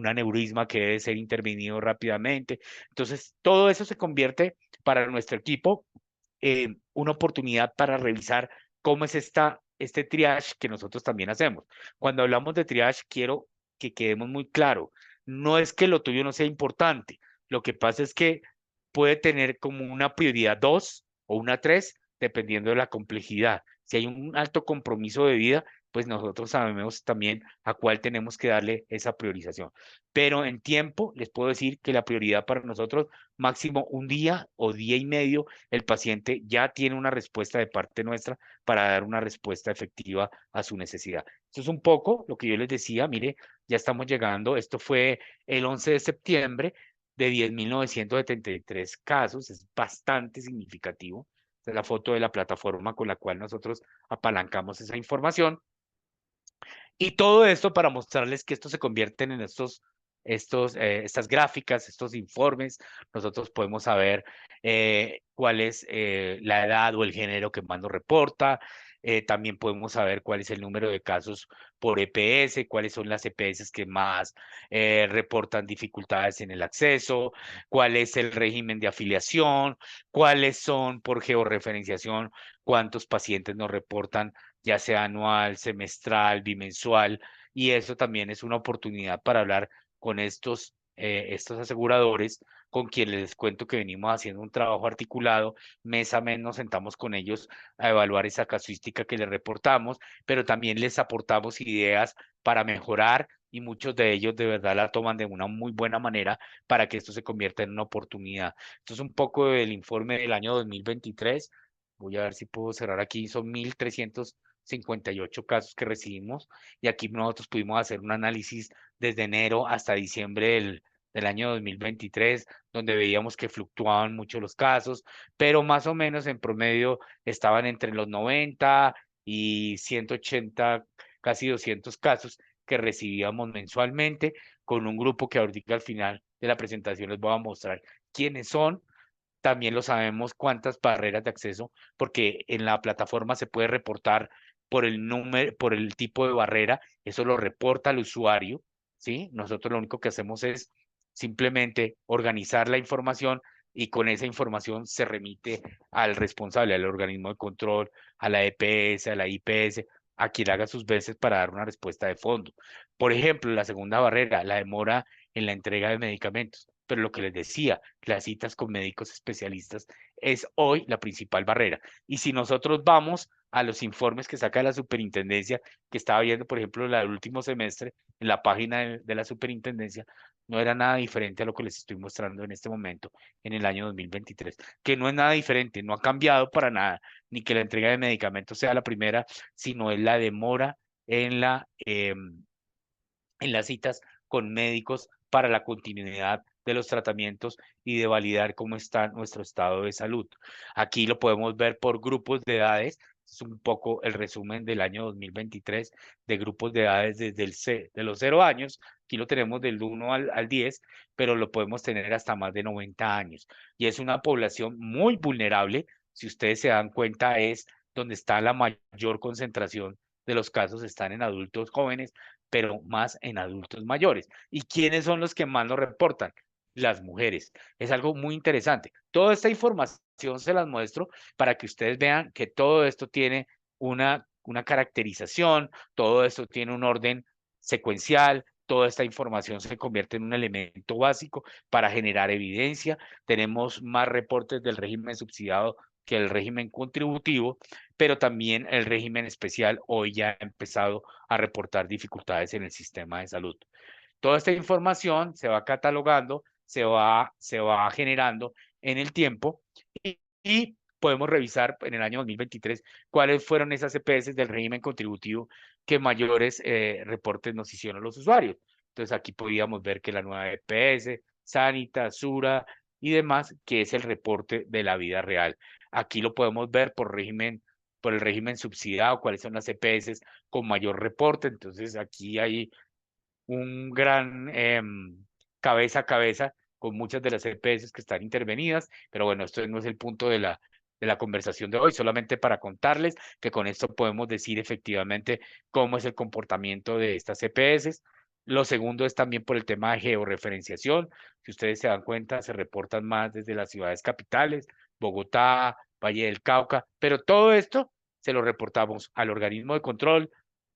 aneurisma que debe ser intervenido rápidamente. Entonces, todo eso se convierte para nuestro equipo en una oportunidad para revisar cómo es este triage que nosotros también hacemos. Cuando hablamos de triage, quiero que quedemos muy claro, no es que lo tuyo no sea importante, lo que pasa es que puede tener como una prioridad 2 o una 3, dependiendo de la complejidad. Si hay un alto compromiso de vida, pues nosotros sabemos también a cuál tenemos que darle esa priorización. Pero en tiempo, les puedo decir que la prioridad para nosotros, máximo un día o día y medio, el paciente ya tiene una respuesta de parte nuestra para dar una respuesta efectiva a su necesidad. Eso es un poco lo que yo les decía, mire, ya estamos llegando, esto fue el 11 de septiembre de 10.973 casos, es bastante significativo. Esta es la foto de la plataforma con la cual nosotros apalancamos esa información. Y todo esto para mostrarles que esto se convierten en estas gráficas, estos informes. Nosotros podemos saber cuál es la edad o el género que más nos reporta. También podemos saber cuál es el número de casos por EPS, cuáles son las EPS que más reportan dificultades en el acceso, cuál es el régimen de afiliación, cuáles son por georreferenciación, cuántos pacientes nos reportan ya sea anual, semestral, bimensual, y eso también es una oportunidad para hablar con estos aseguradores, con quienes les cuento que venimos haciendo un trabajo articulado, mes a mes nos sentamos con ellos a evaluar esa casuística que les reportamos, pero también les aportamos ideas para mejorar y muchos de ellos de verdad la toman de una muy buena manera para que esto se convierta en una oportunidad. Esto es un poco del informe del año 2023. Voy a ver si puedo cerrar aquí, son 1.300 58 casos que recibimos y aquí nosotros pudimos hacer un análisis desde enero hasta diciembre del año 2023, donde veíamos que fluctuaban mucho los casos, pero más o menos en promedio estaban entre los 90 y 180, casi 200 casos que recibíamos mensualmente, con un grupo que ahorita al final de la presentación les voy a mostrar quiénes son. También lo sabemos cuántas barreras de acceso, porque en la plataforma se puede reportar por el número, por el tipo de barrera, eso lo reporta el usuario, ¿sí? Nosotros lo único que hacemos es simplemente organizar la información y con esa información se remite al responsable, al organismo de control, a la EPS, a la IPS, a quien haga sus veces para dar una respuesta de fondo. Por ejemplo, la segunda barrera, la demora en la entrega de medicamentos. Pero lo que les decía, las citas con médicos especialistas es hoy la principal barrera. Y si nosotros vamos a los informes que saca la superintendencia, que estaba viendo, por ejemplo, el último semestre, en la página de la superintendencia, no era nada diferente a lo que les estoy mostrando en este momento, en el año 2023, que no es nada diferente, no ha cambiado para nada, ni que la entrega de medicamentos sea la primera, sino es la demora en en las citas con médicos para la continuidad de los tratamientos y de validar cómo está nuestro estado de salud. Aquí lo podemos ver por grupos de edades. Es un poco el resumen del año 2023 de grupos de edades desde de los 0 años. Aquí lo tenemos del 1 al 10, pero lo podemos tener hasta más de 90 años. Y es una población muy vulnerable. Si ustedes se dan cuenta, es donde está la mayor concentración de los casos, están en adultos jóvenes, pero más en adultos mayores. ¿Y quiénes son los que más nos reportan? Las mujeres. Es algo muy interesante. Toda esta información se las muestro para que ustedes vean que todo esto tiene una caracterización, todo esto tiene un orden secuencial, toda esta información se convierte en un elemento básico para generar evidencia. Tenemos más reportes del régimen subsidiado que el régimen contributivo, pero también el régimen especial hoy ya ha empezado a reportar dificultades en el sistema de salud. Toda esta información se va catalogando, se va generando en el tiempo y podemos revisar en el año 2023 cuáles fueron esas EPS del régimen contributivo que mayores reportes nos hicieron los usuarios. Entonces aquí podíamos ver que la nueva EPS, Sanita, Sura y demás, que es el reporte de la vida real. Aquí lo podemos ver por el régimen subsidiado, cuáles son las EPS con mayor reporte. Entonces aquí hay un gran cabeza a cabeza con muchas de las EPS que están intervenidas, pero bueno, esto no es el punto de la conversación de hoy, solamente para contarles que con esto podemos decir efectivamente cómo es el comportamiento de estas EPS. Lo segundo es también por el tema de georreferenciación. Si ustedes se dan cuenta, se reportan más desde las ciudades capitales, Bogotá, Valle del Cauca, pero todo esto se lo reportamos al organismo de control,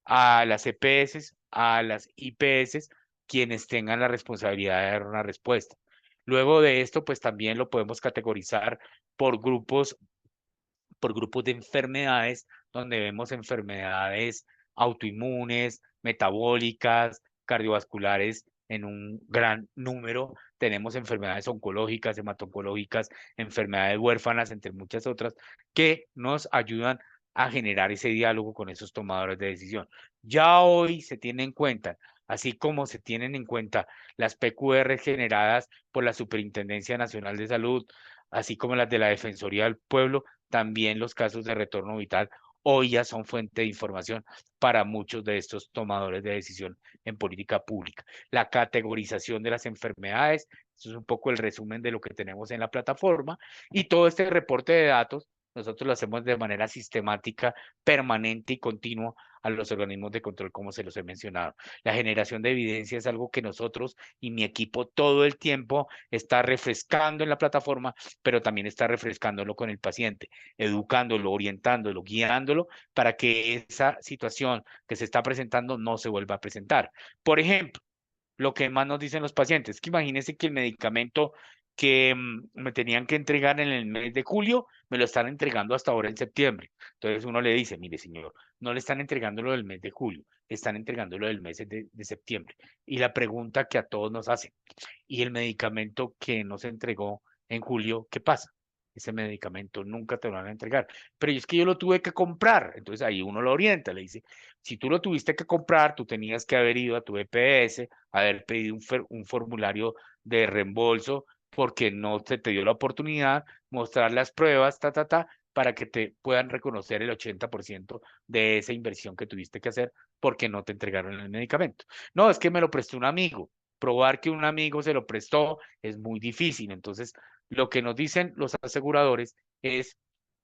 a las EPS, a las IPS, quienes tengan la responsabilidad de dar una respuesta. Luego de esto, pues también lo podemos categorizar por grupos de enfermedades, donde vemos enfermedades autoinmunes, metabólicas, cardiovasculares en un gran número. Tenemos enfermedades oncológicas, hematoncológicas, enfermedades huérfanas, entre muchas otras, que nos ayudan a generar ese diálogo con esos tomadores de decisión. Ya hoy se tiene en cuenta, así como se tienen en cuenta las PQR generadas por la Superintendencia Nacional de Salud, así como las de la Defensoría del Pueblo, también los casos de retorno vital hoy ya son fuente de información para muchos de estos tomadores de decisión en política pública. La categorización de las enfermedades, eso es un poco el resumen de lo que tenemos en la plataforma, y todo este reporte de datos nosotros lo hacemos de manera sistemática, permanente y continua a los organismos de control, como se los he mencionado. La generación de evidencia es algo que nosotros y mi equipo todo el tiempo está refrescando en la plataforma, pero también está refrescándolo con el paciente, educándolo, orientándolo, guiándolo para que esa situación que se está presentando no se vuelva a presentar. Por ejemplo, lo que más nos dicen los pacientes, que imagínense que el medicamento que me tenían que entregar en el mes de julio, me lo están entregando hasta ahora en septiembre. Entonces uno le dice, mire señor, no le están entregando lo del mes de julio, le están entregando lo del mes de septiembre. Y la pregunta que a todos nos hacen, ¿y el medicamento que nos entregó en julio, qué pasa? ese medicamento nunca te lo van a entregar. Pero es que yo lo tuve que comprar. Entonces ahí uno lo orienta, le dice, si tú lo tuviste que comprar, tú tenías que haber ido a tu EPS, haber pedido un formulario de reembolso porque no se te dio la oportunidad, mostrar las pruebas, para que te puedan reconocer el 80% de esa inversión que tuviste que hacer porque no te entregaron el medicamento. No, es que me lo prestó un amigo. Probar que un amigo se lo prestó es muy difícil. Entonces, lo que nos dicen los aseguradores es,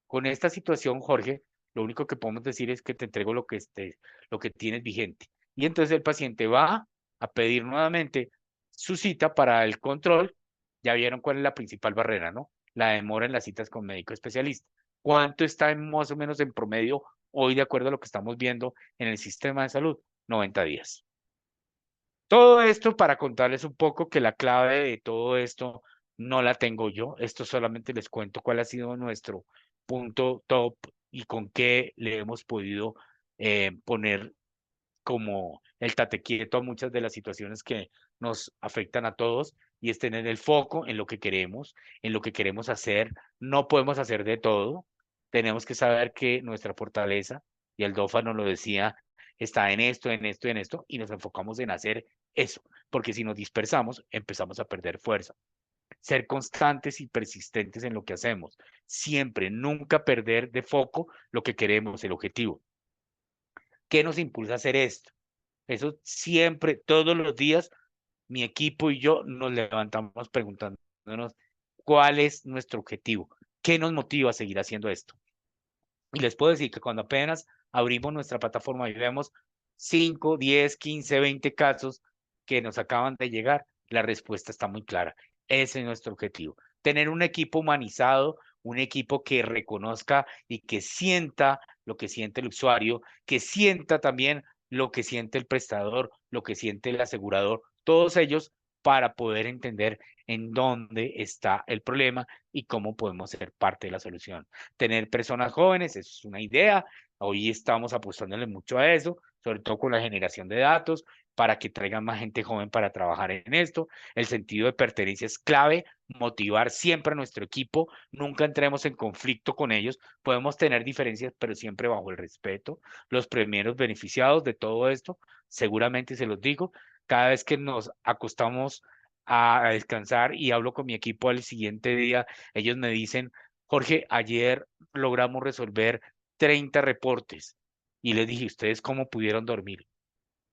con esta situación, Jorge, lo único que podemos decir es que te entrego lo que tienes vigente. Y entonces el paciente va a pedir nuevamente su cita para el control. Ya vieron cuál es la principal barrera, ¿no? La demora en las citas con médico especialista. ¿Cuánto está más o menos en promedio hoy de acuerdo a lo que estamos viendo en el sistema de salud? 90 días. Todo esto para contarles un poco que la clave de todo esto no la tengo yo. Esto solamente les cuento cuál ha sido nuestro punto top y con qué le hemos podido poner como el tate quieto a muchas de las situaciones que nos afectan a todos, y es tener el foco en lo que queremos, en lo que queremos hacer. No podemos hacer de todo. Tenemos que saber que nuestra fortaleza, y el DOFA nos lo decía, está en esto, en esto, en esto, y nos enfocamos en hacer eso, porque si nos dispersamos, empezamos a perder fuerza. Ser constantes y persistentes en lo que hacemos. Siempre, nunca perder de foco lo que queremos, el objetivo. ¿Qué nos impulsa a hacer esto? Eso siempre, todos los días, mi equipo y yo nos levantamos preguntándonos cuál es nuestro objetivo, qué nos motiva a seguir haciendo esto. Y les puedo decir que cuando apenas abrimos nuestra plataforma y vemos 5, 10, 15, 20 casos que nos acaban de llegar, la respuesta está muy clara. Ese es nuestro objetivo. Tener un equipo humanizado, un equipo que reconozca y que sienta lo que siente el usuario, que sienta también lo que siente el prestador, lo que siente el asegurador, todos ellos, para poder entender en dónde está el problema y cómo podemos ser parte de la solución. Tener personas jóvenes es una idea. Hoy estamos apostándole mucho a eso, sobre todo con la generación de datos, para que traigan más gente joven para trabajar en esto. El sentido de pertenencia es clave, motivar siempre a nuestro equipo, nunca entremos en conflicto con ellos. Podemos tener diferencias, pero siempre bajo el respeto. Los primeros beneficiados de todo esto, seguramente se los digo, cada vez que nos acostamos a descansar y hablo con mi equipo al siguiente día, ellos me dicen, Jorge, ayer logramos resolver 30 reportes. Y les dije, ¿ustedes cómo pudieron dormir?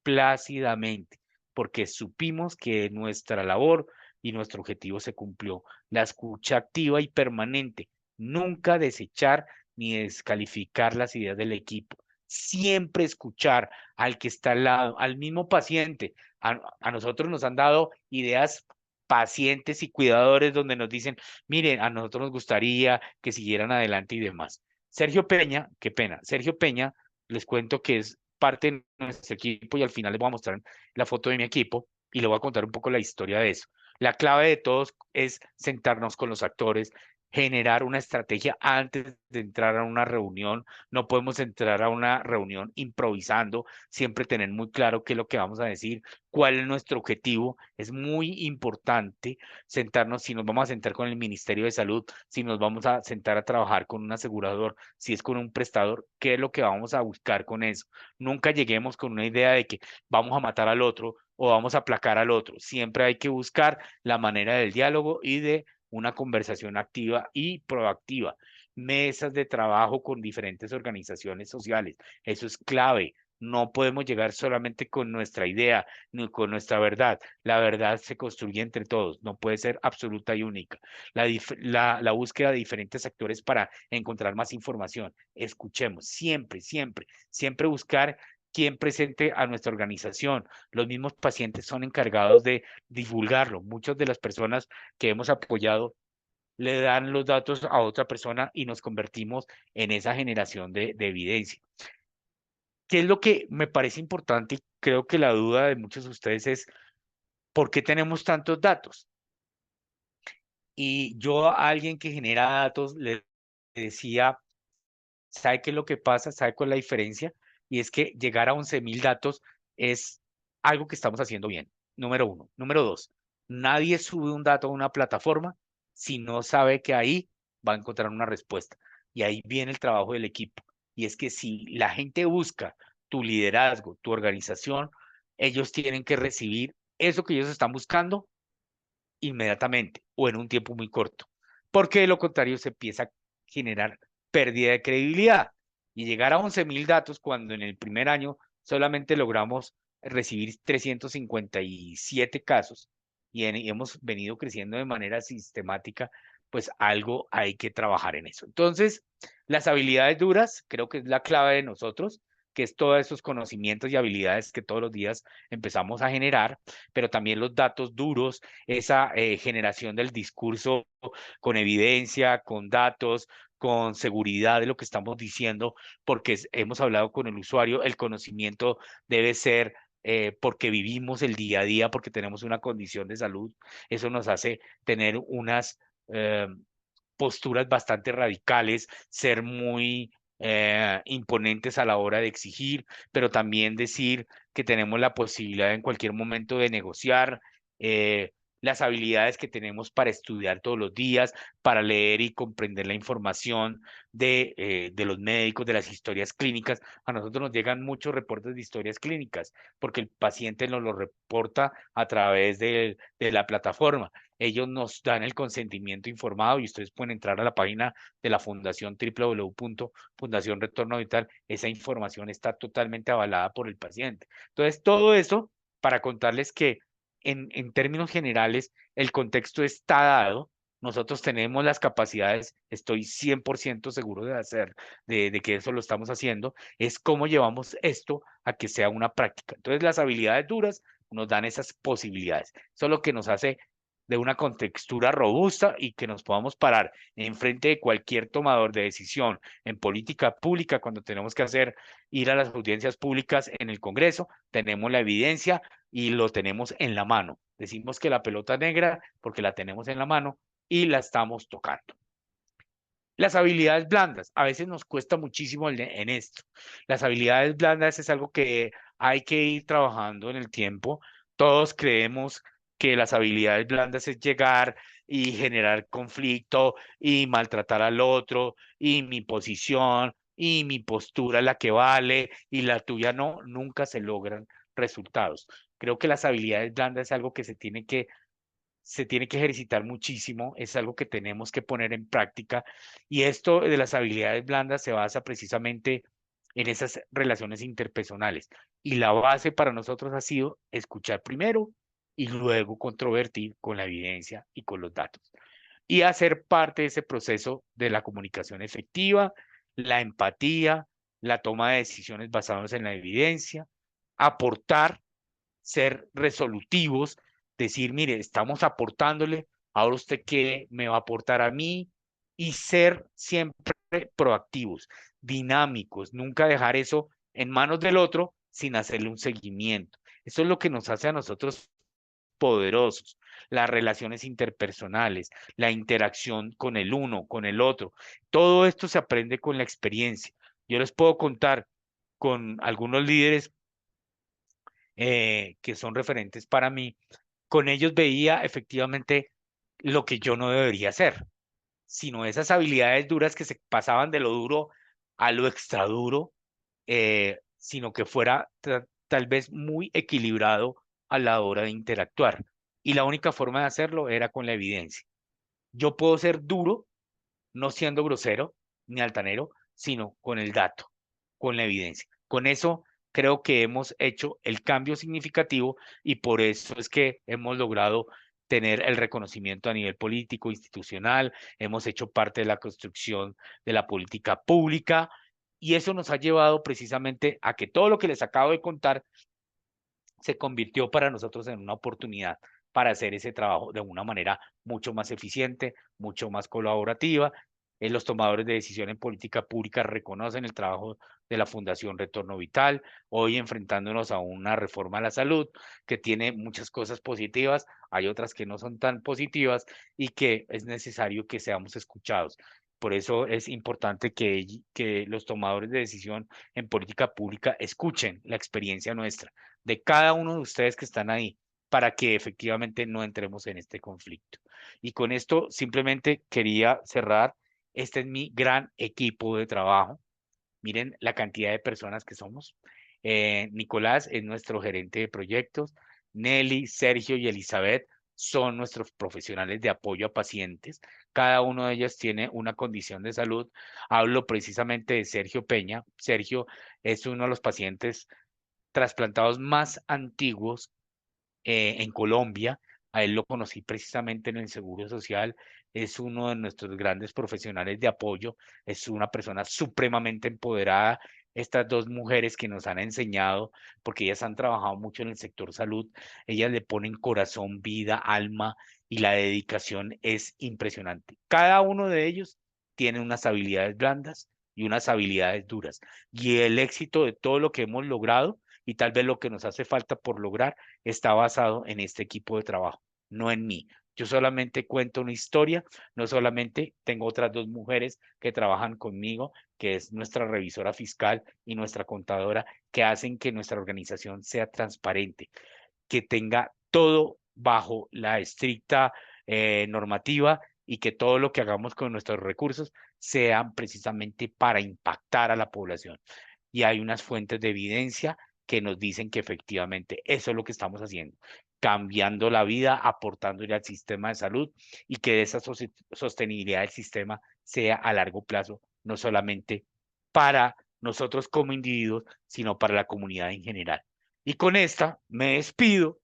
Plácidamente, porque supimos que nuestra labor y nuestro objetivo se cumplió. La escucha activa y permanente, nunca desechar ni descalificar las ideas del equipo. Siempre escuchar al que está al lado, al mismo paciente. A nosotros nos han dado ideas pacientes y cuidadores donde nos dicen, miren, a nosotros nos gustaría que siguieran adelante y demás. Sergio Peña, qué pena, Sergio Peña, les cuento que es parte de nuestro equipo y al final les voy a mostrar la foto de mi equipo y les voy a contar un poco la historia de eso. La clave de todos es sentarnos con los actores, generar una estrategia antes de entrar a una reunión. No podemos entrar a una reunión improvisando, siempre tener muy claro qué es lo que vamos a decir, cuál es nuestro objetivo. Es muy importante sentarnos, si nos vamos a sentar con el Ministerio de Salud, si nos vamos a sentar a trabajar con un asegurador, si es con un prestador, qué es lo que vamos a buscar con eso. Nunca lleguemos con una idea de que vamos a matar al otro o vamos a aplacar al otro. Siempre hay que buscar la manera del diálogo y de una conversación activa y proactiva. Mesas de trabajo con diferentes organizaciones sociales. Eso es clave. No podemos llegar solamente con nuestra idea ni con nuestra verdad. La verdad se construye entre todos, no puede ser absoluta y única. La búsqueda de diferentes actores para encontrar más información. Escuchemos, siempre, siempre, siempre buscar quién presente a nuestra organización. Los mismos pacientes son encargados de divulgarlo. Muchas de las personas que hemos apoyado le dan los datos a otra persona y nos convertimos en esa generación de evidencia. ¿Qué es lo que me parece importante? Y creo que la duda de muchos de ustedes es, ¿por qué tenemos tantos datos? Y yo a alguien que genera datos le decía, ¿sabe qué es lo que pasa? ¿Sabe cuál es la diferencia? Y es que llegar a 11.000 datos es algo que estamos haciendo bien, número uno. Número dos, nadie sube un dato a una plataforma si no sabe que ahí va a encontrar una respuesta. Y ahí viene el trabajo del equipo. Y es que si la gente busca tu liderazgo, tu organización, ellos tienen que recibir eso que ellos están buscando inmediatamente o en un tiempo muy corto, porque de lo contrario se empieza a generar pérdida de credibilidad y llegar a 11.000 datos cuando en el primer año solamente logramos recibir 357 casos y hemos venido creciendo de manera sistemática, pues algo hay que trabajar en eso. Entonces, las habilidades duras creo que es la clave de nosotros, que es todos esos conocimientos y habilidades que todos los días empezamos a generar, pero también los datos duros, esa generación del discurso con evidencia, con datos, con seguridad de lo que estamos diciendo, porque hemos hablado con el usuario, el conocimiento debe ser porque vivimos el día a día, porque tenemos una condición de salud. Eso nos hace tener unas posturas bastante radicales, ser muy imponentes a la hora de exigir, pero también decir que tenemos la posibilidad en cualquier momento de negociar, las habilidades que tenemos para estudiar todos los días, para leer y comprender la información de los médicos, de las historias clínicas. A nosotros nos llegan muchos reportes de historias clínicas porque el paciente nos lo reporta a través de la plataforma. Ellos nos dan el consentimiento informado y ustedes pueden entrar a la página de la fundación www.fundación Retorno Vital. Esa información está totalmente avalada por el paciente. Entonces, todo eso para contarles que en términos generales el contexto está dado. Nosotros tenemos las capacidades, estoy 100% seguro de que eso lo estamos haciendo, es cómo llevamos esto a que sea una práctica. Entonces, las habilidades duras nos dan esas posibilidades. Eso es lo que nos hace de una contextura robusta y que nos podamos parar en frente de cualquier tomador de decisión en política pública cuando tenemos que ir a las audiencias públicas en el Congreso, tenemos la evidencia y lo tenemos en la mano. Decimos que la pelota negra porque la tenemos en la mano y la estamos tocando. Las habilidades blandas, a veces nos cuesta muchísimo en esto. Las habilidades blandas es algo que hay que ir trabajando en el tiempo. Todos creemos que las habilidades blandas es llegar y generar conflicto y maltratar al otro y mi posición y mi postura es la que vale y la tuya no, nunca se logran resultados. Creo que las habilidades blandas es algo que se tiene que ejercitar muchísimo, es algo que tenemos que poner en práctica y esto de las habilidades blandas se basa precisamente en esas relaciones interpersonales y la base para nosotros ha sido escuchar primero y luego controvertir con la evidencia y con los datos y hacer parte de ese proceso de la comunicación efectiva, la empatía, la toma de decisiones basadas en la evidencia, aportar, ser resolutivos, decir, mire, estamos aportándole, ahora usted qué me va a aportar a mí y ser siempre proactivos, dinámicos, nunca dejar eso en manos del otro sin hacerle un seguimiento. Eso es lo que nos hace a nosotros poderosos, las relaciones interpersonales, la interacción con el uno, con el otro. Todo esto se aprende con la experiencia. Yo les puedo contar con algunos líderes que son referentes para mí, con ellos veía efectivamente lo que yo no debería hacer, sino esas habilidades duras que se pasaban de lo duro a lo extra duro, sino que fuera tal vez muy equilibrado a la hora de interactuar. Y la única forma de hacerlo era con la evidencia. Yo puedo ser duro, no siendo grosero ni altanero, sino con el dato, con la evidencia. Con eso creo que hemos hecho el cambio significativo y por eso es que hemos logrado tener el reconocimiento a nivel político, institucional, hemos hecho parte de la construcción de la política pública y eso nos ha llevado precisamente a que todo lo que les acabo de contar se convirtió para nosotros en una oportunidad para hacer ese trabajo de una manera mucho más eficiente, mucho más colaborativa. Los tomadores de decisión en política pública reconocen el trabajo de la Fundación Retorno Vital, hoy enfrentándonos a una reforma a la salud que tiene muchas cosas positivas, hay otras que no son tan positivas y que es necesario que seamos escuchados. Por eso es importante que los tomadores de decisión en política pública escuchen la experiencia nuestra de cada uno de ustedes que están ahí para que efectivamente no entremos en este conflicto. Y con esto simplemente quería cerrar Este es mi gran equipo de trabajo. Miren la cantidad de personas que somos. Nicolás es nuestro gerente de proyectos. Nelly, Sergio y Elizabeth son nuestros profesionales de apoyo a pacientes. Cada uno de ellos tiene una condición de salud. Hablo precisamente de Sergio Peña. Sergio es uno de los pacientes trasplantados más antiguos en Colombia. A él lo conocí precisamente en el Seguro Social. Es uno de nuestros grandes profesionales de apoyo. Es una persona supremamente empoderada. Estas dos mujeres que nos han enseñado, porque ellas han trabajado mucho en el sector salud, ellas le ponen corazón, vida, alma y la dedicación es impresionante. Cada uno de ellos tiene unas habilidades blandas y unas habilidades duras. Y el éxito de todo lo que hemos logrado y tal vez lo que nos hace falta por lograr está basado en este equipo de trabajo, no en mí. Yo solamente cuento una historia, no solamente tengo otras dos mujeres que trabajan conmigo, que es nuestra revisora fiscal y nuestra contadora, que hacen que nuestra organización sea transparente, que tenga todo bajo la estricta normativa y que todo lo que hagamos con nuestros recursos sean precisamente para impactar a la población. Y hay unas fuentes de evidencia que nos dicen que efectivamente eso es lo que estamos haciendo, cambiando la vida, aportándole al sistema de salud y que esa sostenibilidad del sistema sea a largo plazo, no solamente para nosotros como individuos, sino para la comunidad en general. Y con esta me despido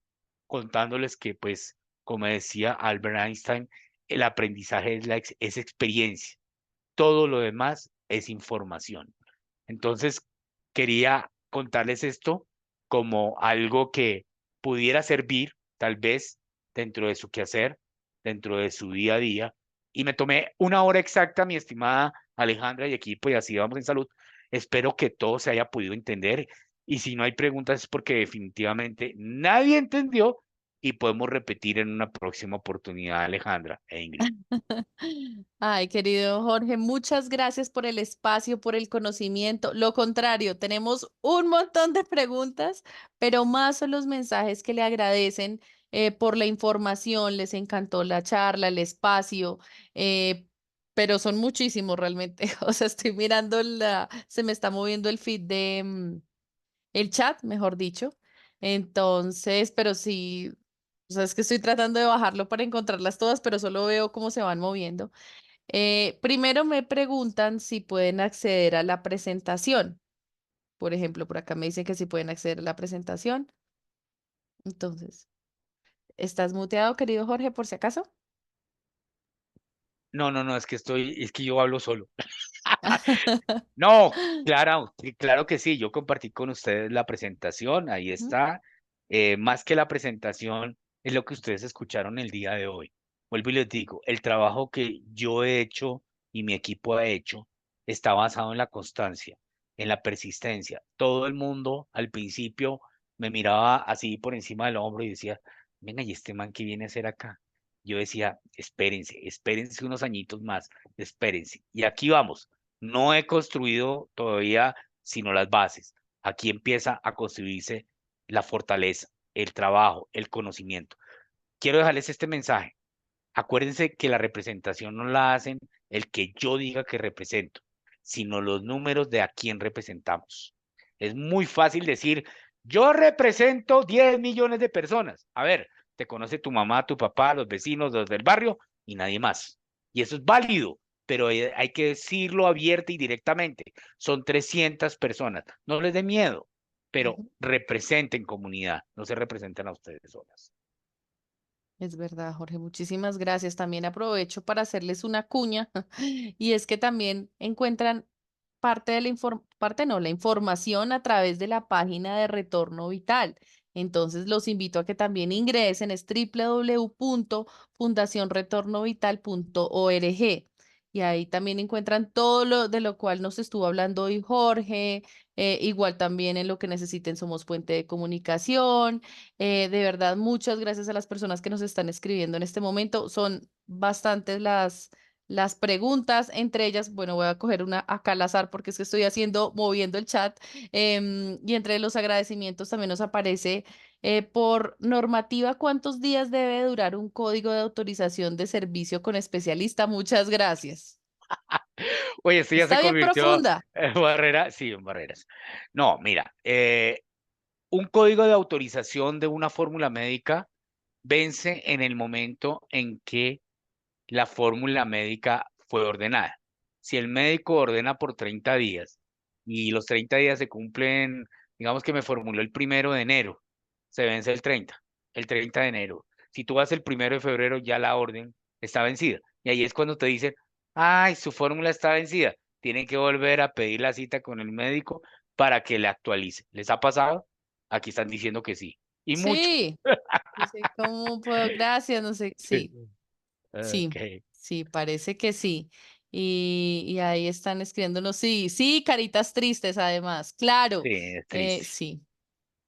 contándoles que, pues, como decía Albert Einstein, el aprendizaje es experiencia. Todo lo demás es información. Entonces, quería contarles esto como algo que pudiera servir, tal vez, dentro de su quehacer, dentro de su día a día. Y me tomé una hora exacta, mi estimada Alejandra y equipo, y así vamos en salud. Espero que todo se haya podido entender. Y si no hay preguntas es porque definitivamente nadie entendió y podemos repetir en una próxima oportunidad, Alejandra e Ingrid. Ay, querido Jorge, muchas gracias por el espacio, por el conocimiento. Lo contrario, tenemos un montón de preguntas, pero más son los mensajes que le agradecen por la información. Les encantó la charla, el espacio, eh, pero son muchísimos realmente. O sea, estoy mirando se me está moviendo el feed de el chat, mejor dicho. Entonces, pero sí, o sea, es que estoy tratando de bajarlo para encontrarlas todas, pero solo veo cómo se van moviendo. Primero me preguntan si pueden acceder a la presentación. Por ejemplo, por acá me dicen que si pueden acceder a la presentación. Entonces, ¿estás muteado, querido Jorge, por si acaso? No, no, no, es que yo hablo solo. No, claro, claro que sí. Yo compartí con ustedes la presentación, ahí Ujú. está. Más que la presentación, es lo que ustedes escucharon el día de hoy. Vuelvo y les digo, el trabajo que yo he hecho y mi equipo ha hecho está basado en la constancia, en la persistencia. Todo el mundo al principio me miraba así por encima del hombro y decía, venga, ¿y este man qué viene a hacer acá? Yo decía, espérense, espérense unos añitos más, espérense. Y aquí vamos. No he construido todavía sino las bases. Aquí empieza a construirse la fortaleza, el trabajo, el conocimiento. Quiero dejarles este mensaje. Acuérdense que la representación no la hacen el que yo diga que represento, sino los números de a quién representamos. Es muy fácil decir, yo represento 10 millones de personas. A ver, te conoce tu mamá, tu papá, los vecinos, los del barrio y nadie más. Y eso es válido, pero hay que decirlo abierta y directamente. Son 300 personas. No les dé miedo, pero Ujú. representen comunidad, no se representen a ustedes solas. Es verdad, Jorge, muchísimas gracias. También aprovecho para hacerles una cuña y es que también encuentran parte de parte no, la información a través de la página de Retorno Vital. Entonces los invito a que también ingresen, es www.fundacionretornovital.org y ahí también encuentran todo lo de lo cual nos estuvo hablando hoy Jorge, igual también en lo que necesiten somos puente de comunicación. De verdad, muchas gracias a las personas que nos están escribiendo en este momento. Son bastantes las preguntas, entre ellas, bueno, voy a coger una acá al azar porque es que estoy moviendo el chat, y entre los agradecimientos también nos aparece por normativa, ¿cuántos días debe durar un código de autorización de servicio con especialista? Muchas gracias. Oye, esto ya se Está bien convirtió profunda. en barrera, sí, en barreras. No, mira, un código de autorización de una fórmula médica vence en el momento en que la fórmula médica fue ordenada. Si el médico ordena por 30 días y los 30 días se cumplen, digamos que me formuló el 1 de enero, se vence el 30 de enero. Si tú vas el 1 de febrero, ya la orden está vencida. Y ahí es cuando te dicen, ay, su fórmula está vencida. Tienen que volver a pedir la cita con el médico para que le actualice. ¿Les ha pasado? Aquí están diciendo que sí. Y mucho. Sí. Dice, ¿cómo puedo? Gracias, no sé. Sí, sí, Ok. sí, parece que sí. Y ahí están escribiéndonos, sí, sí, caritas tristes además, claro. Sí, es triste. Sí,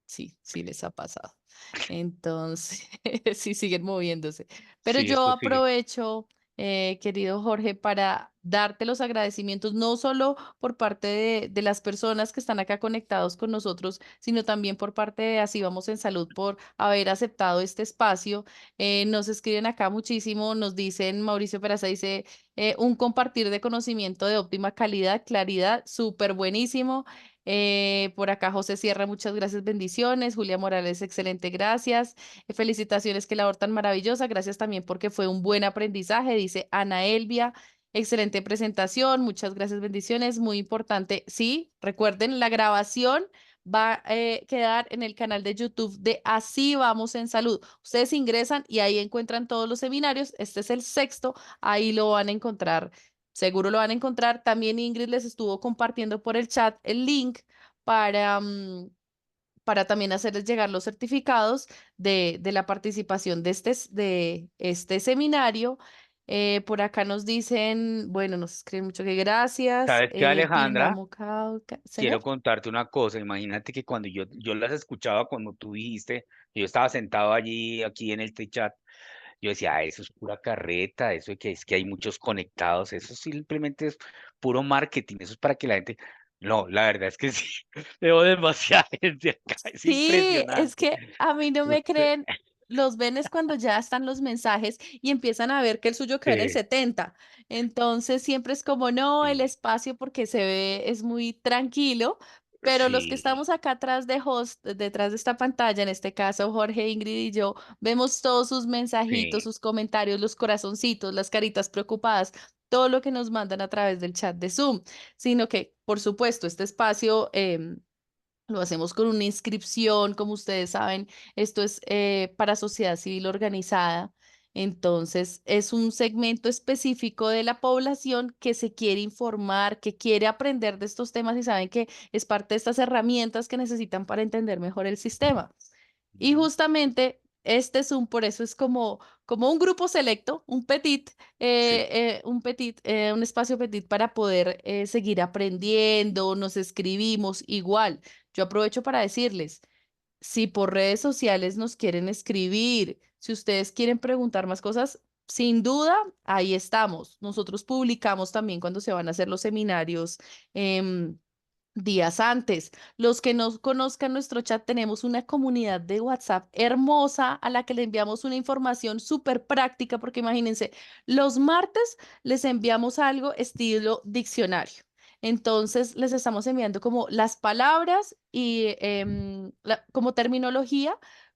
sí, sí les ha pasado. Entonces, sí siguen moviéndose. Pero Sí, yo esto sigue. aprovecho, querido Jorge, para darte los agradecimientos, no solo por parte de las personas que están acá conectados con nosotros, sino también por parte de Así Vamos en Salud por haber aceptado este espacio. Nos escriben acá muchísimo, nos dicen, Mauricio Peraza dice, un compartir de conocimiento de óptima calidad, claridad, súper buenísimo. Por acá José Sierra, muchas gracias, bendiciones. Julia Morales, excelente, gracias. Felicitaciones, que labor tan maravillosa. Gracias también porque fue un buen aprendizaje, dice Ana Elvia. Excelente presentación, muchas gracias, bendiciones. Muy importante. Sí, recuerden, la grabación va a quedar en el canal de YouTube de Así Vamos en Salud. Ustedes ingresan y ahí encuentran todos los seminarios. Este es el sexto, ahí lo van a encontrar. Seguro lo van a encontrar. También Ingrid les estuvo compartiendo por el chat el link para, para también hacerles llegar los certificados de la participación de este seminario. Por acá nos dicen, bueno, nos escriben mucho que gracias. ¿Sabes qué, Vilma Alejandra? Mocauca, señor. Quiero contarte una cosa. Imagínate que cuando yo las escuchaba, cuando tú dijiste, yo estaba sentado allí, aquí en el chat, yo decía, "Ah, eso es pura carreta, eso de que es que hay muchos conectados, eso simplemente es puro marketing, eso es para que la gente". No, la verdad es que sí, veo demasiada gente acá, es Sí, es impresionante. que a mí no me Usted- creen. Los ven es cuando ya están los mensajes y empiezan a ver que el suyo quedó en el Sí, 70. Entonces siempre es como, no, el sí, espacio porque se ve, es muy tranquilo, pero los que sí, estamos acá atrás de host, detrás de esta pantalla, en este caso Jorge, Ingrid y yo, vemos todos sus mensajitos, sí. sus comentarios, los corazoncitos, las caritas preocupadas, todo lo que nos mandan a través del chat de Zoom. Sino que, por supuesto, este espacio... lo hacemos con una inscripción, como ustedes saben, esto es para sociedad civil organizada. Entonces, es un segmento específico de la población que se quiere informar, que quiere aprender de estos temas y saben que es parte de estas herramientas que necesitan para entender mejor el sistema. Y Ujú. justamente este Zoom, por eso es como un grupo selecto, Sí. un espacio petit para poder seguir aprendiendo, nos escribimos igual. Yo aprovecho para decirles, si por redes sociales nos quieren escribir, si ustedes quieren preguntar más cosas, sin duda, ahí estamos. Nosotros publicamos también cuando se van a hacer los seminarios. Días antes. Los que nos conozcan nuestro chat, tenemos una comunidad de WhatsApp hermosa a la que le enviamos una información súper práctica, porque imagínense, los martes les enviamos algo estilo diccionario. Entonces les estamos enviando como las palabras y como terminología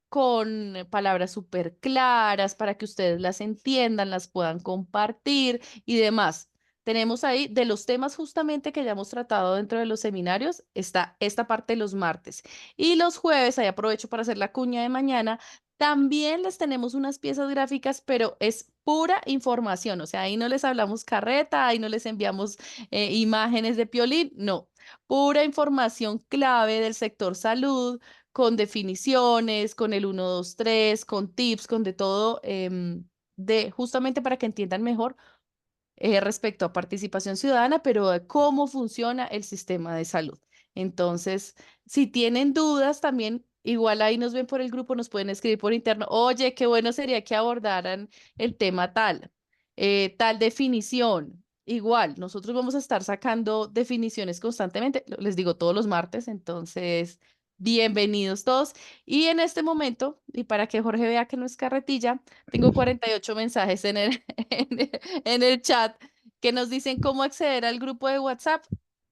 con palabras súper claras para que ustedes las entiendan, las puedan compartir y demás. Tenemos ahí de los temas justamente que ya hemos tratado dentro de los seminarios, está esta parte los martes. Y los jueves, ahí aprovecho para hacer la cuña de mañana, también les tenemos unas piezas gráficas, pero es pura información, o sea, ahí no les hablamos carreta, ahí no les enviamos imágenes de piolín, no, pura información clave del sector salud, con definiciones, con el 1, 2, 3, con tips, con de todo, de justamente para que entiendan mejor respecto a participación ciudadana, pero de cómo funciona el sistema de salud. Entonces, si tienen dudas, también igual ahí nos ven por el grupo, nos pueden escribir por interno, oye, qué bueno sería que abordaran el tema tal, tal definición. Igual, nosotros vamos a estar sacando definiciones constantemente, les digo todos los martes, entonces, bienvenidos todos. Y en este momento, y para que Jorge vea que no es carretilla, tengo 48 mensajes en el, en el chat que nos dicen cómo acceder al grupo de WhatsApp.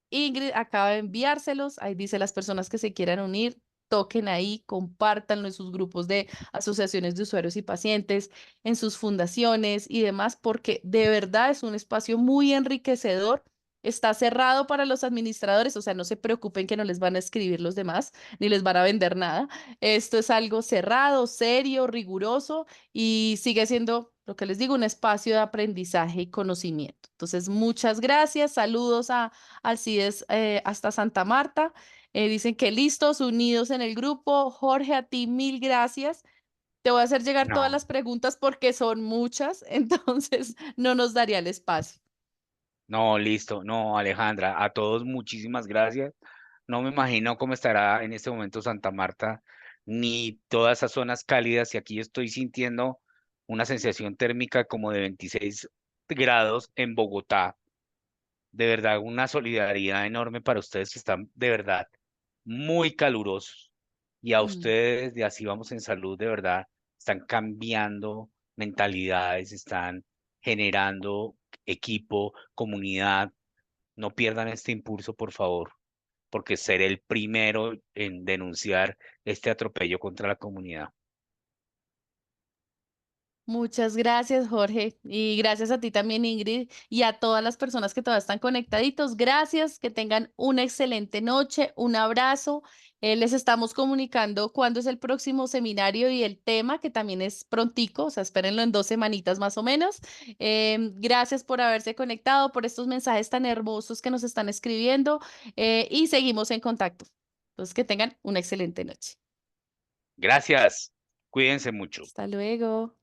Ingrid acaba de enviárselos. Ahí dice las personas que se quieran unir, toquen ahí, compártanlo en sus grupos de asociaciones de usuarios y pacientes, en sus fundaciones y demás, porque de verdad es un espacio muy enriquecedor. Está cerrado para los administradores, o sea, no se preocupen que no les van a escribir los demás, ni les van a vender nada. Esto es algo cerrado, serio, riguroso y sigue siendo, lo que les digo, un espacio de aprendizaje y conocimiento. Entonces, muchas gracias. Saludos a Alcides hasta Santa Marta. Dicen que listos, unidos en el grupo. Jorge, a ti mil gracias. Te voy a hacer llegar todas No. las preguntas porque son muchas, entonces no nos daría el espacio. No, listo. No, Alejandra, a todos muchísimas gracias. No me imagino cómo estará en este momento Santa Marta, ni todas esas zonas cálidas. Y aquí estoy sintiendo una sensación térmica como de 26 grados en Bogotá. De verdad, una solidaridad enorme para ustedes que están de verdad muy calurosos. Y a Mm. ustedes de Así Vamos en Salud, de verdad, están cambiando mentalidades, están generando equipo, comunidad. No pierdan este impulso, por favor, porque seré el primero en denunciar este atropello contra la comunidad. Muchas gracias, Jorge, y gracias a ti también, Ingrid, y a todas las personas que todavía están conectaditos. Gracias, que tengan una excelente noche, un abrazo. Les estamos comunicando cuándo es el próximo seminario y el tema, que también es prontico, o sea, espérenlo en 2 semanitas más o menos. Gracias por haberse conectado, por estos mensajes tan hermosos que nos están escribiendo, y seguimos en contacto. Entonces, que tengan una excelente noche. Gracias. Cuídense mucho. Hasta luego.